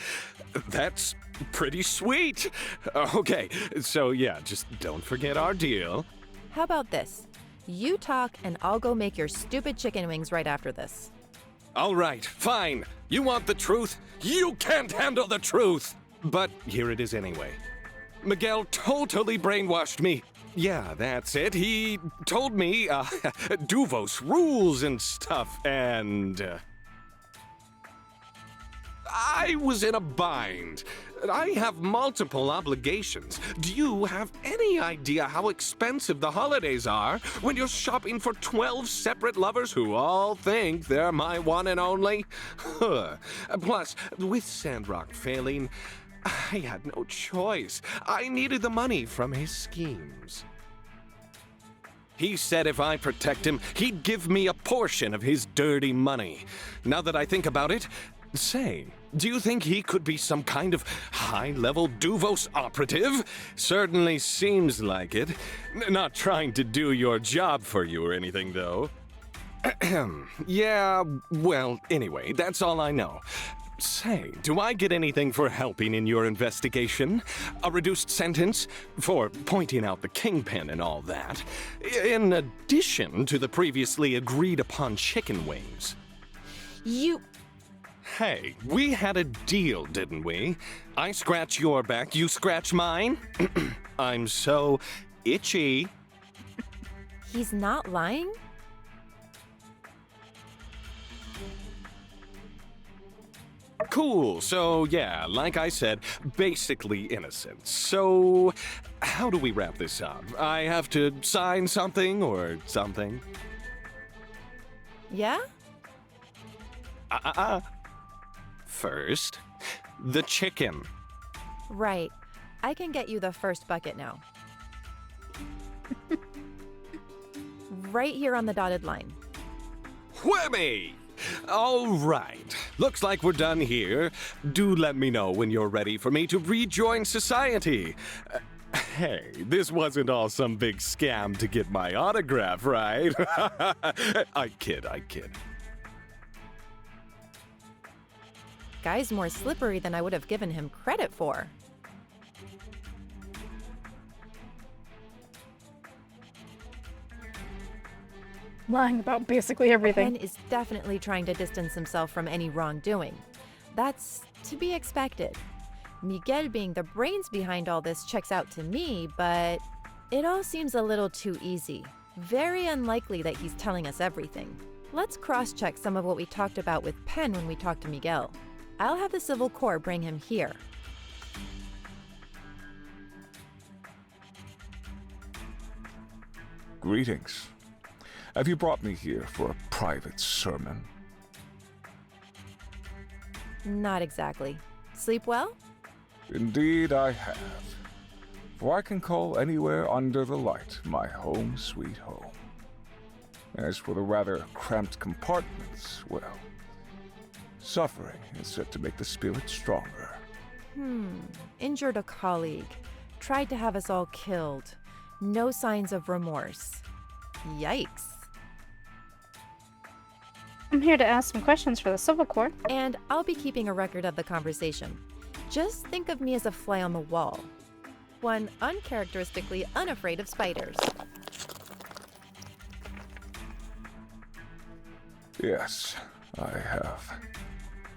That's pretty sweet. Okay, so yeah, just don't forget our deal. How about this? You talk and I'll go make your stupid chicken wings right after this. All right, fine. You want the truth? You can't handle the truth! But here it is anyway. Miguel totally brainwashed me. Yeah, that's it. He told me, Duvos rules and stuff, and... I was in a bind. I have multiple obligations. Do you have any idea how expensive the holidays are when you're shopping for 12 separate lovers who all think they're my one and only? Plus, with Sandrock failing, I had no choice. I needed the money from his schemes. He said if I protect him, he'd give me a portion of his dirty money. Now that I think about it, say, do you think he could be some kind of high-level Duvos operative? Certainly seems like it. Not trying to do your job for you or anything, though. Yeah, well, anyway, that's all I know. Say, do I get anything for helping in your investigation? A reduced sentence for pointing out the kingpin and all that, in addition to the previously agreed-upon chicken wings. You... Hey, we had a deal, didn't we? I scratch your back, you scratch mine? I'm so itchy. He's not lying? Cool, so yeah, like I said, basically innocent. So, how do we wrap this up? I have to sign something or something? Yeah? First, the chicken. Right. I can get you the first bucket now. Right here on the dotted line. Whammy! All right. Looks like we're done here. Do let me know when you're ready for me to rejoin society. Hey, this wasn't all some big scam to get my autograph, right? I kid. Guy's more slippery than I would have given him credit for. Lying about basically everything. Ken is definitely trying to distance himself from any wrongdoing. That's to be expected. Miguel being the brains behind all this checks out to me, but it all seems a little too easy. Very unlikely that he's telling us everything. Let's cross-check some of what we talked about with Penn when we talked to Miguel. I'll have the Civil Corps bring him here. Greetings. Have you brought me here for a private sermon? Not exactly. Sleep well? Indeed I have. For I can call anywhere under the light my home sweet home. As for the rather cramped compartments, well, suffering is said to make the spirit stronger. Injured a colleague. Tried to have us all killed. No signs of remorse. Yikes. I'm here to ask some questions for the Civil Corps. And I'll be keeping a record of the conversation. Just think of me as a fly on the wall. One uncharacteristically unafraid of spiders. Yes, I have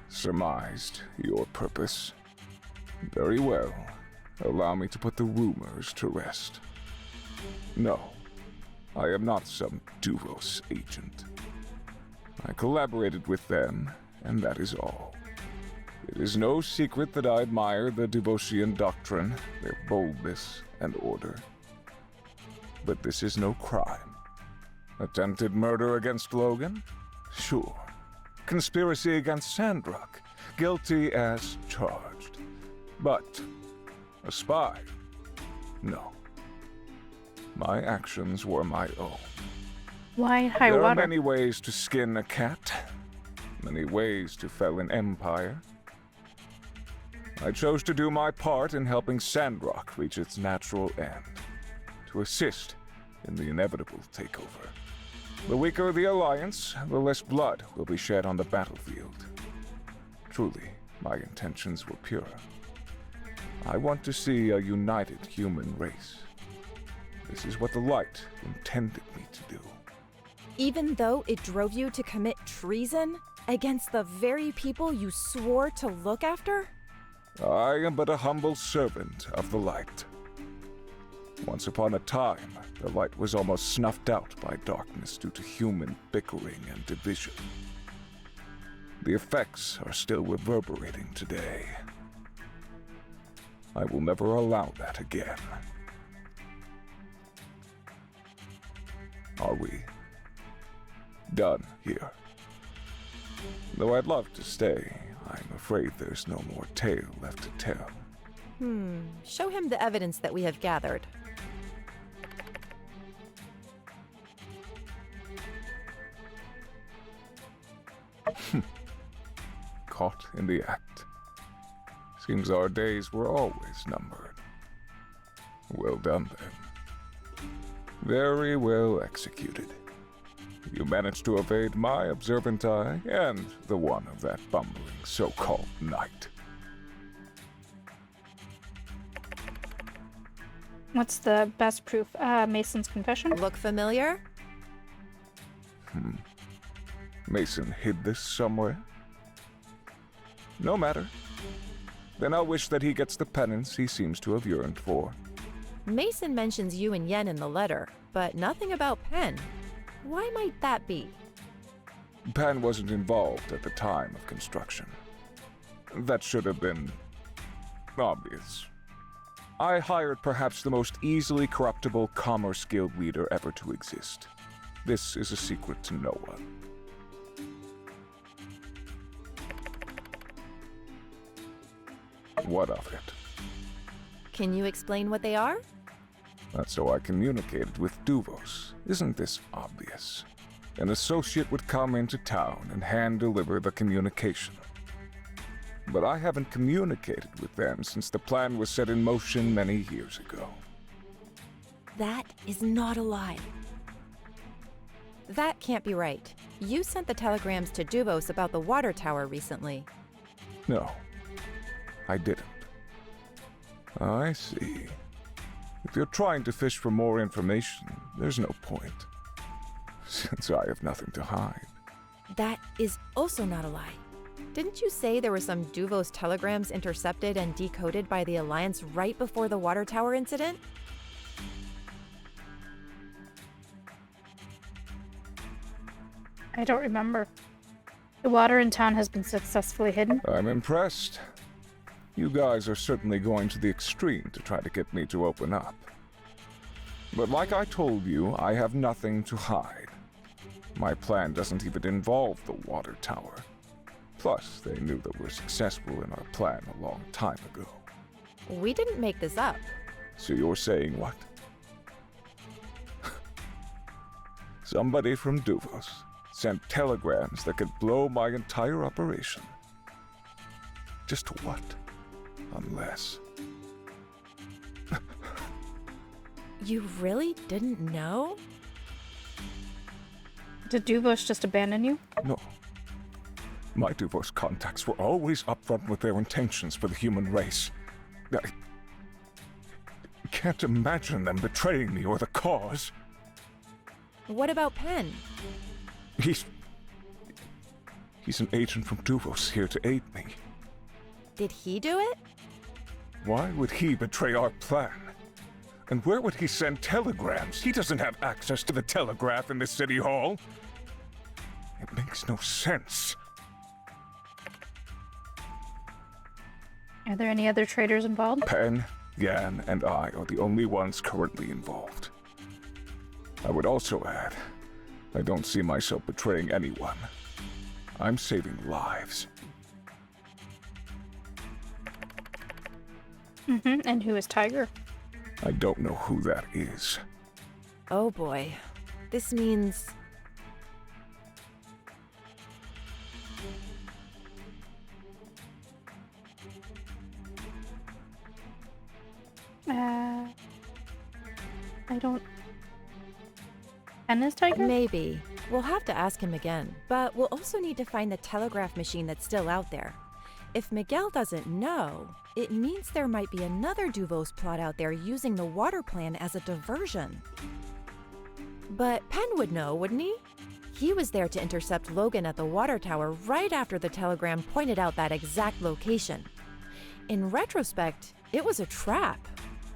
surmised your purpose. Very well. Allow me to put the rumors to rest. No, I am not some Duvos agent. I collaborated with them, and that is all. It is no secret that I admire the Duvosian doctrine, their boldness and order. But this is no crime. Attempted murder against Logan? Sure. Conspiracy against Sandrock? Guilty as charged. But a spy? No. My actions were my own. Why high There water? are many ways to skin a cat, many ways to fell an empire. I chose to do my part in helping Sandrock reach its natural end, to assist in the inevitable takeover. The weaker the alliance, the less blood will be shed on the battlefield. Truly, my intentions were pure. I want to see a united human race. This is what the Light intended me to do. Even though it drove you to commit treason against the very people you swore to look after? I am but a humble servant of the Light. Once upon a time, the Light was almost snuffed out by darkness due to human bickering and division. The effects are still reverberating today. I will never allow that again. Are we done here? Though I'd love to stay, I'm afraid there's no more tale left to tell. Show him the evidence that we have gathered. Caught in the act. Seems our days were always numbered. Well done, then. Very well executed. You managed to evade my observant eye and the one of that bumbling so-called knight. What's the best proof? Mason's confession? Look familiar? Mason hid this somewhere? No matter. Then I'll wish that he gets the penance he seems to have yearned for. Mason mentions you and Yen in the letter, but nothing about Penn. Why might that be? Pan wasn't involved at the time of construction. That should have been obvious. I hired perhaps the most easily corruptible Commerce Guild leader ever to exist. This is a secret to no one. What of it? Can you explain what they are? That's how I communicated with Duvos. Isn't this obvious? An associate would come into town and hand-deliver the communication. But I haven't communicated with them since the plan was set in motion many years ago. That is not a lie. That can't be right. You sent the telegrams to Duvos about the water tower recently. No, I didn't. I see. If you're trying to fish for more information, there's no point, since I have nothing to hide. That is also not a lie. Didn't you say there were some Duvos telegrams intercepted and decoded by the Alliance right before the water tower incident? I don't remember. The water in town has been successfully hidden. I'm impressed. You guys are certainly going to the extreme to try to get me to open up. But like I told you, I have nothing to hide. My plan doesn't even involve the water tower. Plus, they knew that we're successful in our plan a long time ago. We didn't make this up. So you're saying what? Somebody from Duvos sent telegrams that could blow my entire operation. Just what? Unless... You really didn't know? Did Duvos just abandon you? No. My Duvos contacts were always upfront with their intentions for the human race. I can't imagine them betraying me or the cause. What about Penn? He's an agent from Duvos here to aid me. Did he do it? Why would he betray our plan? And where would he send telegrams? He doesn't have access to the telegraph in the city hall. It makes no sense. Are there any other traders involved? Penn, Yan, and I are the only ones currently involved. I would also add, I don't see myself betraying anyone. I'm saving lives. And who is Tiger? I don't know who that is. Oh boy. This means... I don't... Penn is Tiger? Maybe. We'll have to ask him again. But we'll also need to find the telegraph machine that's still out there. If Miguel doesn't know, it means there might be another Duvos plot out there using the water plan as a diversion. But Penn would know, wouldn't he? He was there to intercept Logan at the water tower right after the telegram pointed out that exact location. In retrospect, it was a trap.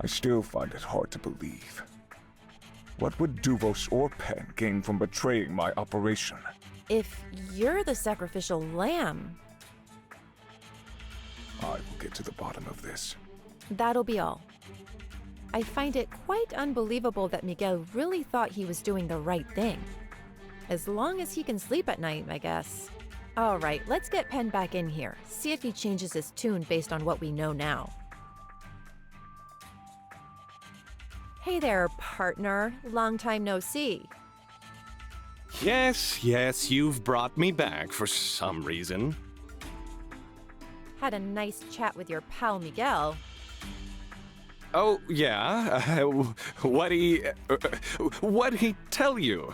I still find it hard to believe. What would Duvos or Penn gain from betraying my operation? If you're the sacrificial lamb... I will get to the bottom of this. That'll be all. I find it quite unbelievable that Miguel really thought he was doing the right thing. As long as he can sleep at night, I guess. All right, let's get Penn back in here. See if he changes his tune based on what we know now. Hey there, partner. Long time no see. Yes, you've brought me back for some reason. Had a nice chat with your pal Miguel. Oh, yeah? What'd he tell you?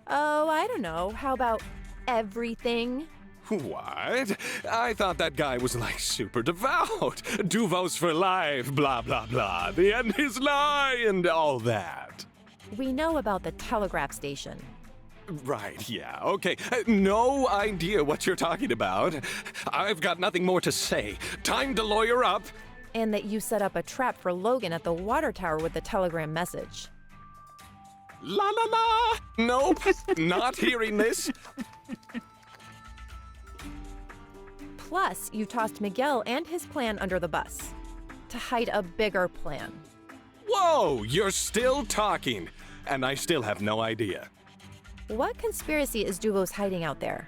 Oh, I don't know. How about everything? What? I thought that guy was like super devout. Duvos for life, blah, blah, blah. The end is nigh, and all that. We know about the telegraph station. Right, yeah, okay. No idea what you're talking about. I've got nothing more to say. Time to lawyer up. And that you set up a trap for Logan at the water tower with the telegram message. La la la! Nope, not hearing this. Plus, you tossed Miguel and his plan under the bus to hide a bigger plan. Whoa, you're still talking, and I still have no idea. What conspiracy is Duvos hiding out there?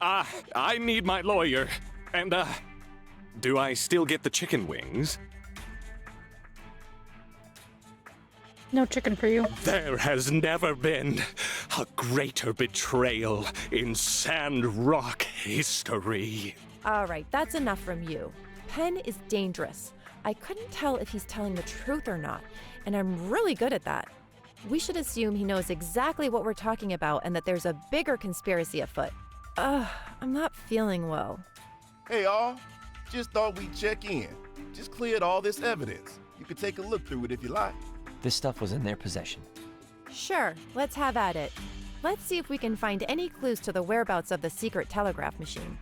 I need my lawyer. And, do I still get the chicken wings? No chicken for you. There has never been a greater betrayal in Sandrock history. All right, that's enough from you. Penn is dangerous. I couldn't tell if he's telling the truth or not, and I'm really good at that. We should assume he knows exactly what we're talking about and that there's a bigger conspiracy afoot. I'm not feeling well. Hey, all. Just thought we'd check in. Just cleared all this evidence. You could take a look through it if you like. This stuff was in their possession. Sure, let's have at it. Let's see if we can find any clues to the whereabouts of the secret telegraph machine.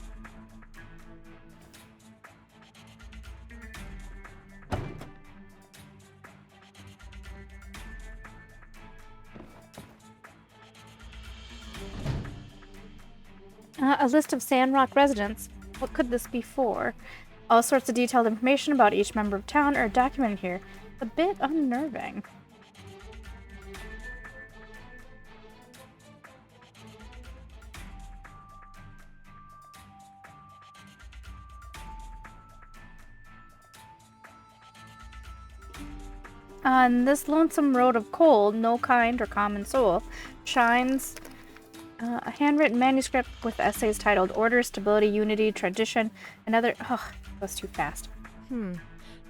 A list of Sandrock residents. What could this be for? All sorts of detailed information about each member of town are documented here. A bit unnerving. On this lonesome road of coal, no kind or common soul shines. A handwritten manuscript with essays titled Order, Stability, Unity, Tradition, and other. Oh, that was too fast.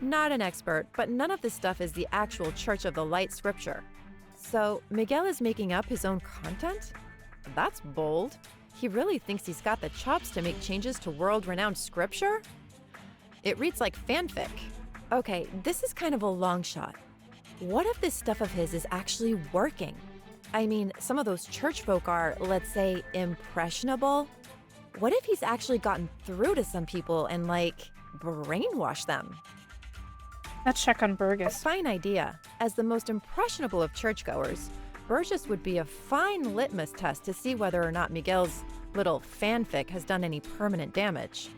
Not an expert, but none of this stuff is the actual Church of the Light scripture. So, Miguel is making up his own content? That's bold. He really thinks he's got the chops to make changes to world-renowned scripture? It reads like fanfic. Okay, this is kind of a long shot. What if this stuff of his is actually working? I mean, some of those church folk are, let's say, impressionable. What if he's actually gotten through to some people and, like, brainwashed them? Let's check on Burgess. Fine idea. As the most impressionable of churchgoers, Burgess would be a fine litmus test to see whether or not Miguel's little fanfic has done any permanent damage.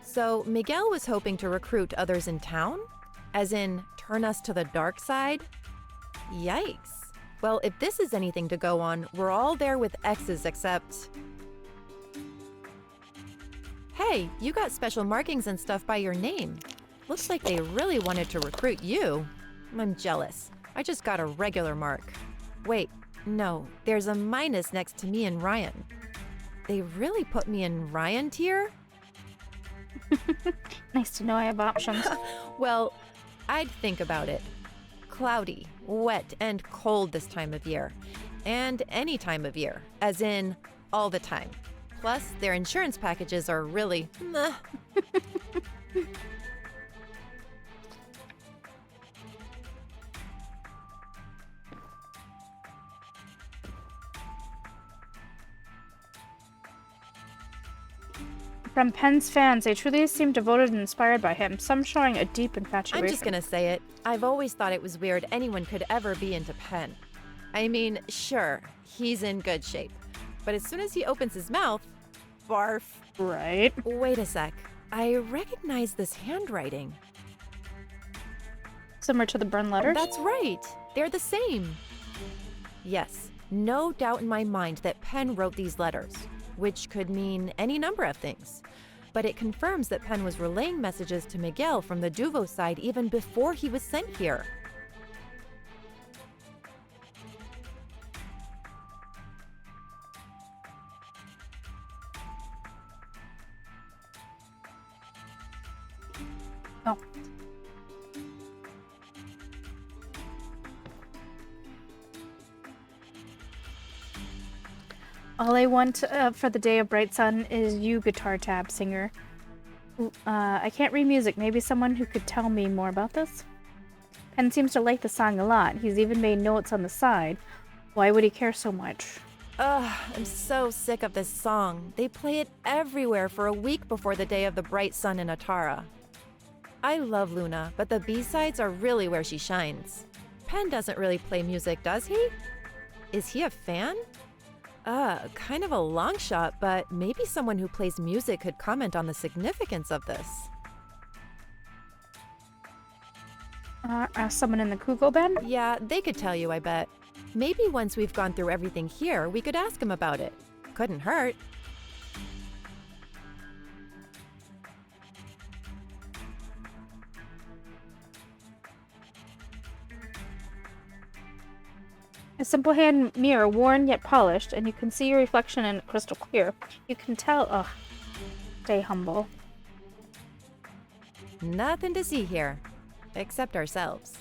So Miguel was hoping to recruit others in town? As in, turn us to the dark side? Yikes. Well, if this is anything to go on, we're all there with X's except... Hey, you got special markings and stuff by your name. Looks like they really wanted to recruit you. I'm jealous. I just got a regular mark. Wait, no, there's a minus next to me and Ryan. They really put me in Ryan tier? Nice to know I have options. Well, I'd think about it. Cloudy, wet, and cold this time of year. And any time of year, as in all the time. Plus, their insurance packages are really meh. From Penn's fans, they truly seem devoted and inspired by him, some showing a deep infatuation. I'm just gonna say it. I've always thought it was weird anyone could ever be into Penn. I mean, sure, he's in good shape. But as soon as he opens his mouth, barf. Right. Wait a sec. I recognize this handwriting. Similar to the burned letters? That's right. They're the same. Yes, no doubt in my mind that Penn wrote these letters, which could mean any number of things. But it confirms that Penn was relaying messages to Miguel from the Duvo side even before he was sent here. Oh. All I want for the day of bright sun is you, guitar tab singer. I can't read music. Maybe someone who could tell me more about this? Penn seems to like the song a lot. He's even made notes on the side. Why would he care so much? Ugh, I'm so sick of this song. They play it everywhere for a week before the day of the bright sun in Atara. I love Luna, but the B-sides are really where she shines. Penn doesn't really play music, does he? Is he a fan? Kind of a long shot, but maybe someone who plays music could comment on the significance of this. Ask someone in the Kugel band? Yeah, they could tell you, I bet. Maybe once we've gone through everything here, we could ask him about it. Couldn't hurt. A simple hand mirror, worn yet polished, and you can see your reflection in it crystal clear. You can tell. Ugh. Stay humble. Nothing to see here, except ourselves.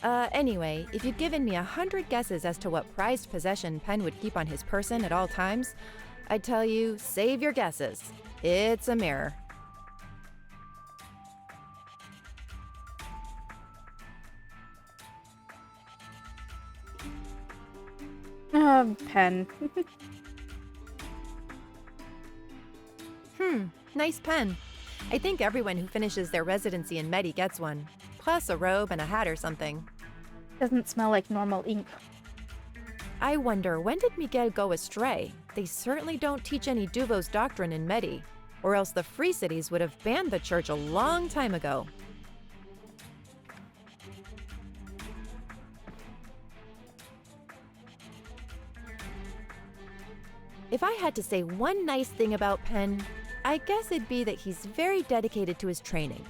Anyway, if you'd given me 100 guesses as to what prized possession Penn would keep on his person at all times, I'd tell you, save your guesses. It's a mirror. Pen. Nice pen. I think everyone who finishes their residency in Medi gets one. Plus a robe and a hat or something. Doesn't smell like normal ink. I wonder, when did Miguel go astray? They certainly don't teach any Duvo's doctrine in Medi, or else the Free Cities would have banned the church a long time ago. If I had to say one nice thing about Penn, I guess it'd be that he's very dedicated to his training.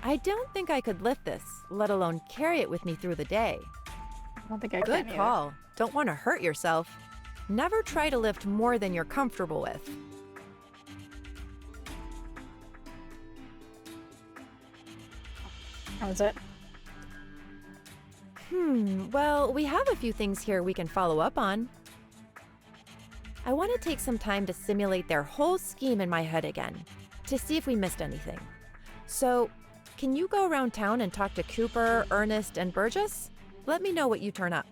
I don't think I could lift this, let alone carry it with me through the day. I don't think I can Good call. Don't want to hurt yourself. Never try to lift more than you're comfortable with. How is it? Well, we have a few things here we can follow up on. I want to take some time to simulate their whole scheme in my head again, to see if we missed anything. So, can you go around town and talk to Cooper, Ernest, and Burgess? Let me know what you turn up.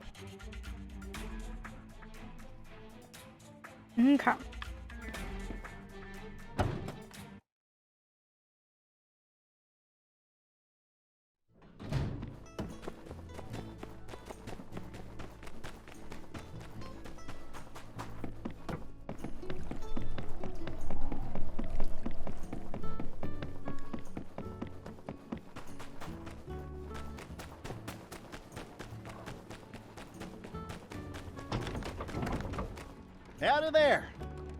Okay. Howdy there.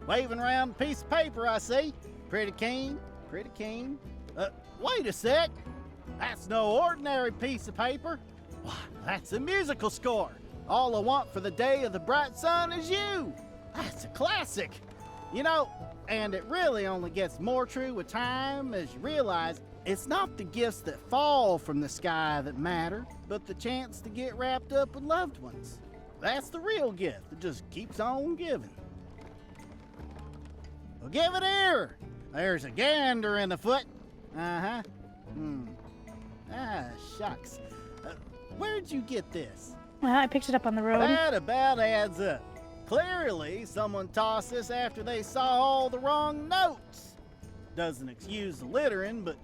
Waving around a piece of paper, I see. Pretty keen, pretty keen. Wait a sec. That's no ordinary piece of paper. Why, that's a musical score. All I want for the day of the bright sun is you. That's a classic. You know, and it really only gets more true with time as you realize it's not the gifts that fall from the sky that matter, but the chance to get wrapped up with loved ones. That's the real gift that just keeps on giving. Well, give it here. There's a gander in the foot. Ah, shucks. Where'd you get this? Well, I picked it up on the road. That about adds up. Clearly, someone tossed this after they saw all the wrong notes. Doesn't excuse the littering, but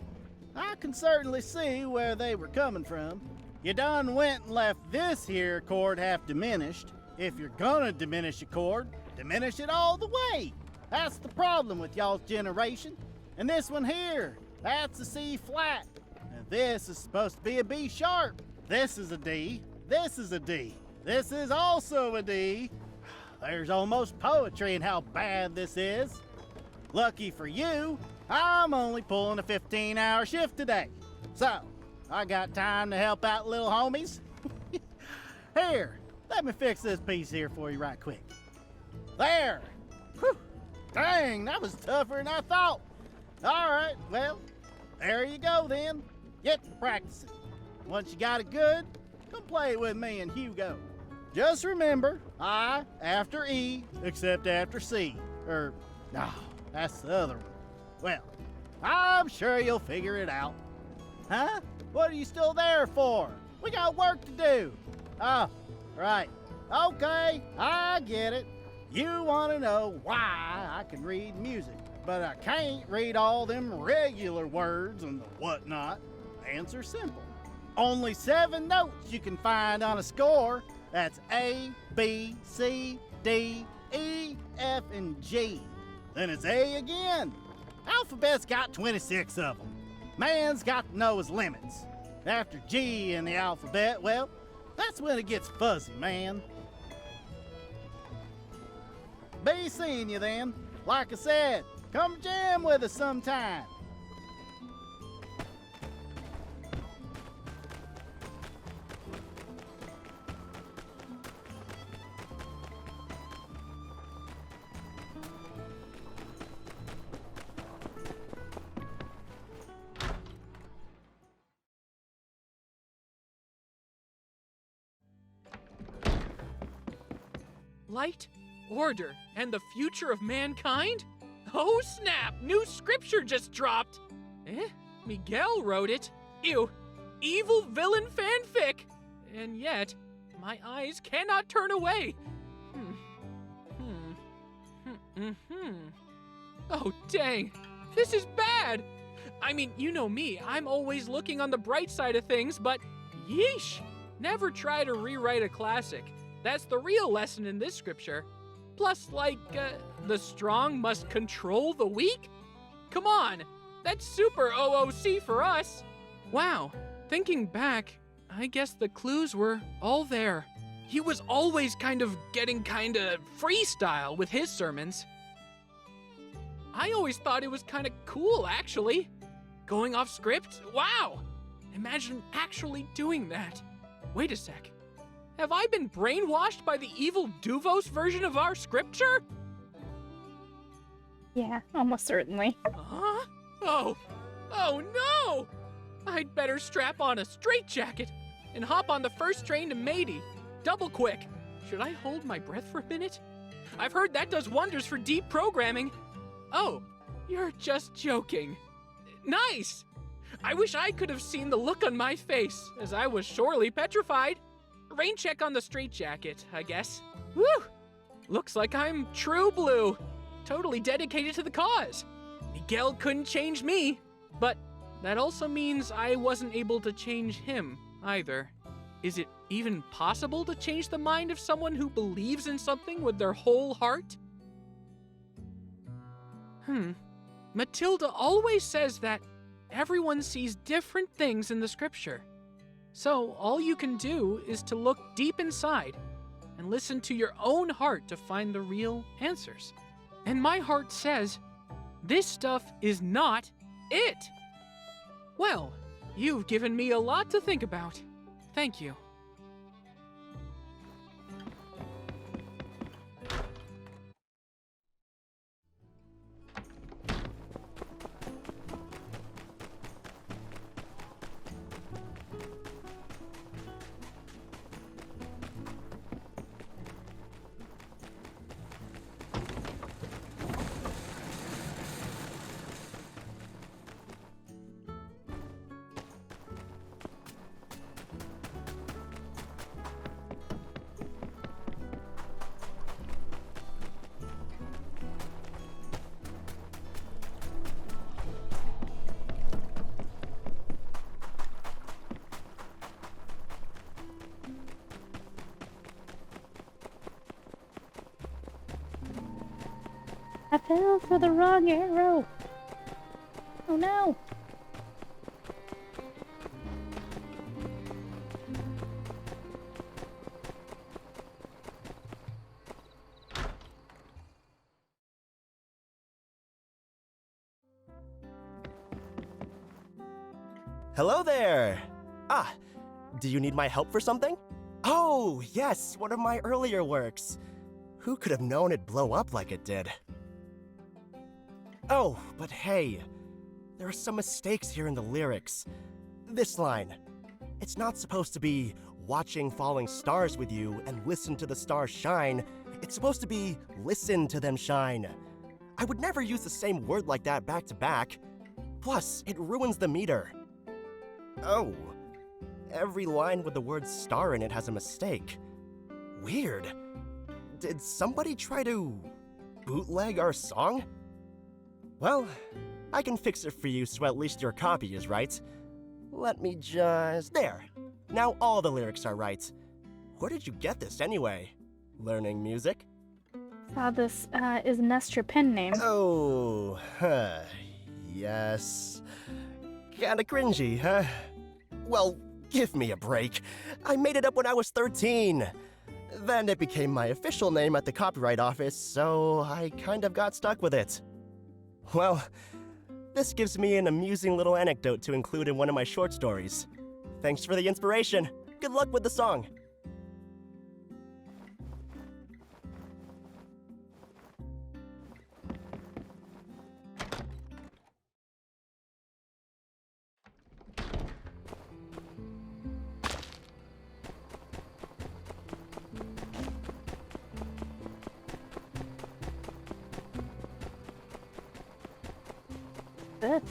I can certainly see where they were coming from. You done went and left this here chord half diminished. If you're gonna diminish a chord, diminish it all the way. That's the problem with y'all's generation. And this one here, that's a C flat. And this is supposed to be a B sharp. This is a D. This is a D. This is also a D. There's almost poetry in how bad this is. Lucky for you, I'm only pulling a 15-hour shift today. So, I got time to help out little homies. Here, let me fix this piece here for you right quick. There! Whew. Dang, that was tougher than I thought. All right, well, there you go then. Get to practicing. Once you got it good, come play with me and Hugo. Just remember, I after E, except after C. No, that's the other one. Well, I'm sure you'll figure it out. Huh? What are you still there for? We got work to do. Oh, right. Okay, I get it. You want to know why I can read music, but I can't read all them regular words and the whatnot. Answer simple. Only 7 notes you can find on a score. That's A, B, C, D, E, F, and G. Then it's A again. Alphabet's got 26 of them. Man's got to know his limits. After G in the alphabet, well, that's when it gets fuzzy, man. Be seeing you then. Like I said, come jam with us sometime. Light, order, and the future of mankind? Oh snap! New scripture just dropped! Eh? Miguel wrote it? Ew! Evil villain fanfic! And yet, my eyes cannot turn away! Oh dang! This is bad! I mean, you know me, I'm always looking on the bright side of things, but yeesh! Never try to rewrite a classic. That's the real lesson in this scripture. Plus, the strong must control the weak? Come on, that's super OOC for us. Wow, thinking back, I guess the clues were all there. He was always getting freestyle with his sermons. I always thought it was kinda cool, actually. Going off script? Wow! Imagine actually doing that. Wait a sec. Have I been brainwashed by the evil Duvos version of our scripture? Yeah, almost certainly. Huh? Oh no! I'd better strap on a straitjacket and hop on the first train to Matey. Double quick. Should I hold my breath for a minute? I've heard that does wonders for deep programming. Oh, you're just joking. Nice! I wish I could have seen the look on my face, as I was surely petrified. Rain check on the straitjacket, I guess. Woo! Looks like I'm true blue. Totally dedicated to the cause. Miguel couldn't change me, but that also means I wasn't able to change him either. Is it even possible to change the mind of someone who believes in something with their whole heart? Matilda always says that everyone sees different things in the scripture. So all you can do is to look deep inside and listen to your own heart to find the real answers. And my heart says, this stuff is not it. Well, you've given me a lot to think about. Thank you. I fell for the wrong arrow. Oh no. Hello there! Ah, do you need my help for something? Oh, yes, one of my earlier works. Who could have known it'd blow up like it did? Oh, but hey, there are some mistakes here in the lyrics. This line, it's not supposed to be watching falling stars with you and listen to the stars shine. It's supposed to be listen to them shine. I would never use the same word like that back to back. Plus, it ruins the meter. Oh, every line with the word star in it has a mistake. Weird. Did somebody try to bootleg our song? Well, I can fix it for you so at least your copy is right. Let me just... There. Now all the lyrics are right. Where did you get this anyway? Learning music? Saw this is an extra pen name. Oh, yes. Kinda cringy, huh? Well, give me a break. I made it up when I was 13. Then it became my official name at the copyright office, so I kind of got stuck with it. Well, this gives me an amusing little anecdote to include in one of my short stories. Thanks for the inspiration. Good luck with the song. Good.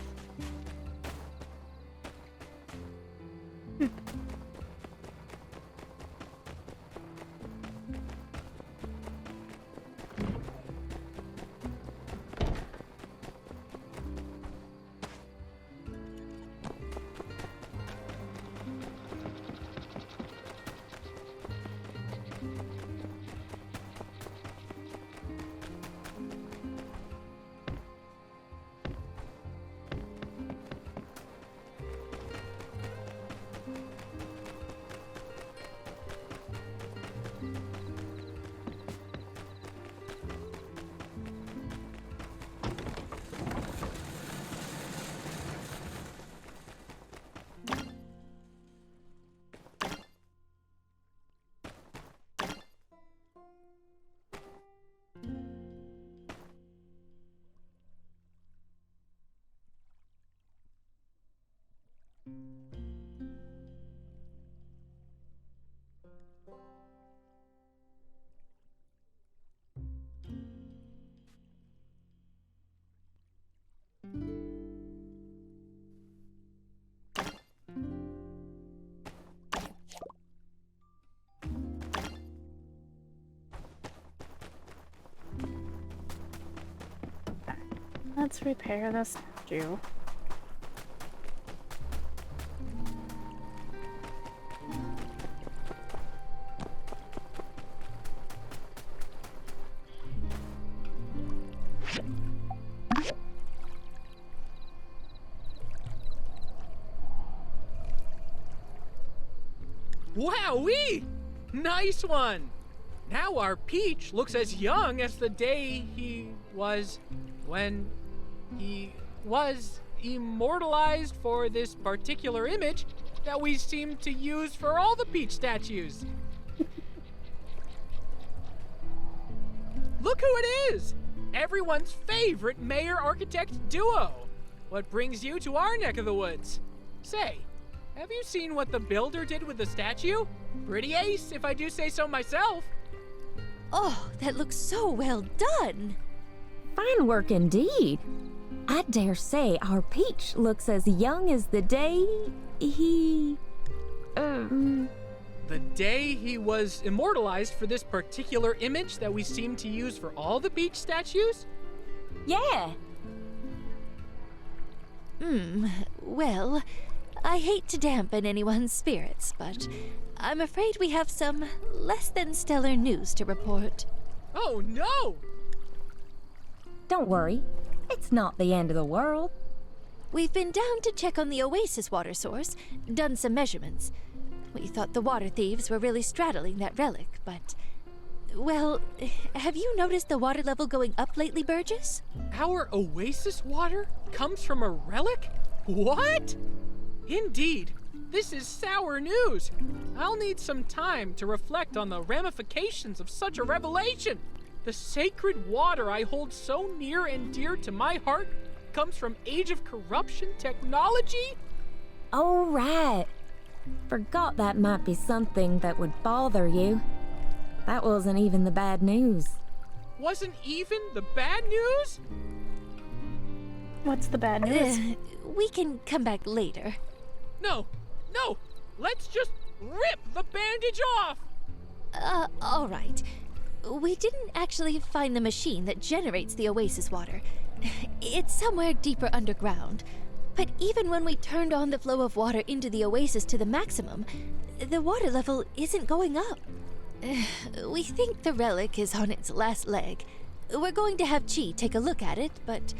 Let's repair this statue. Wowee! Nice one! Now our Peach looks as young as the day when he was immortalized for this particular image that we seem to use for all the Peach statues. Look who it is! Everyone's favorite mayor-architect duo. What brings you to our neck of the woods? Say, have you seen what the builder did with the statue? Pretty ace, if I do say so myself. Oh, that looks so well done. Fine work indeed. I dare say our Peach looks as young as the day he... The day he was immortalized for this particular image that we seem to use for all the Peach statues? Yeah. Well, I hate to dampen anyone's spirits, but I'm afraid we have some less than stellar news to report. Oh no! Don't worry. It's not the end of the world. We've been down to check on the oasis water source, done some measurements. We thought the water thieves were really straddling that relic, but... Well, have you noticed the water level going up lately, Burgess? Our oasis water comes from a relic? What? Indeed. This is sour news. I'll need some time to reflect on the ramifications of such a revelation. The sacred water I hold so near and dear to my heart comes from Age of Corruption technology? Oh, right. Forgot that might be something that would bother you. That wasn't even the bad news. Wasn't even the bad news? What's the bad news? We can come back later. No, let's just rip the bandage off! All right. We didn't actually find the machine that generates the oasis water. It's somewhere deeper underground. But even when we turned on the flow of water into the oasis to the maximum, the water level isn't going up. We think the relic is on its last leg. We're going to have Chi take a look at it, but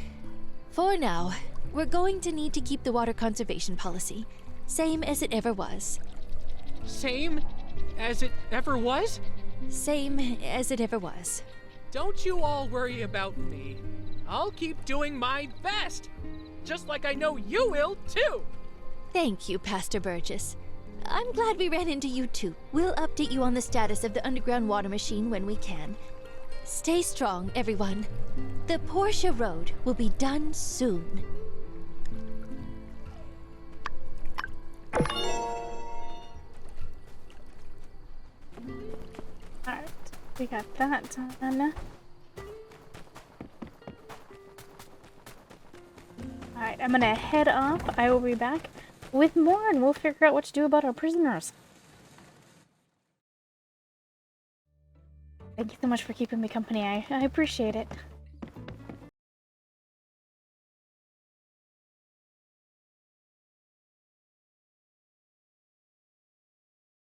for now, we're going to need to keep the water conservation policy, same as it ever was. Same as it ever was? Same as it ever was. Don't you all worry about me. I'll keep doing my best, just like I know you will, too. Thank you, Pastor Burgess. I'm glad we ran into you, too. We'll update you on the status of the underground water machine when we can. Stay strong, everyone. The Portia Road will be done soon. Alright, we got that done. Alright, I'm gonna head off. I will be back with more and we'll figure out what to do about our prisoners. Thank you so much for keeping me company. I appreciate it.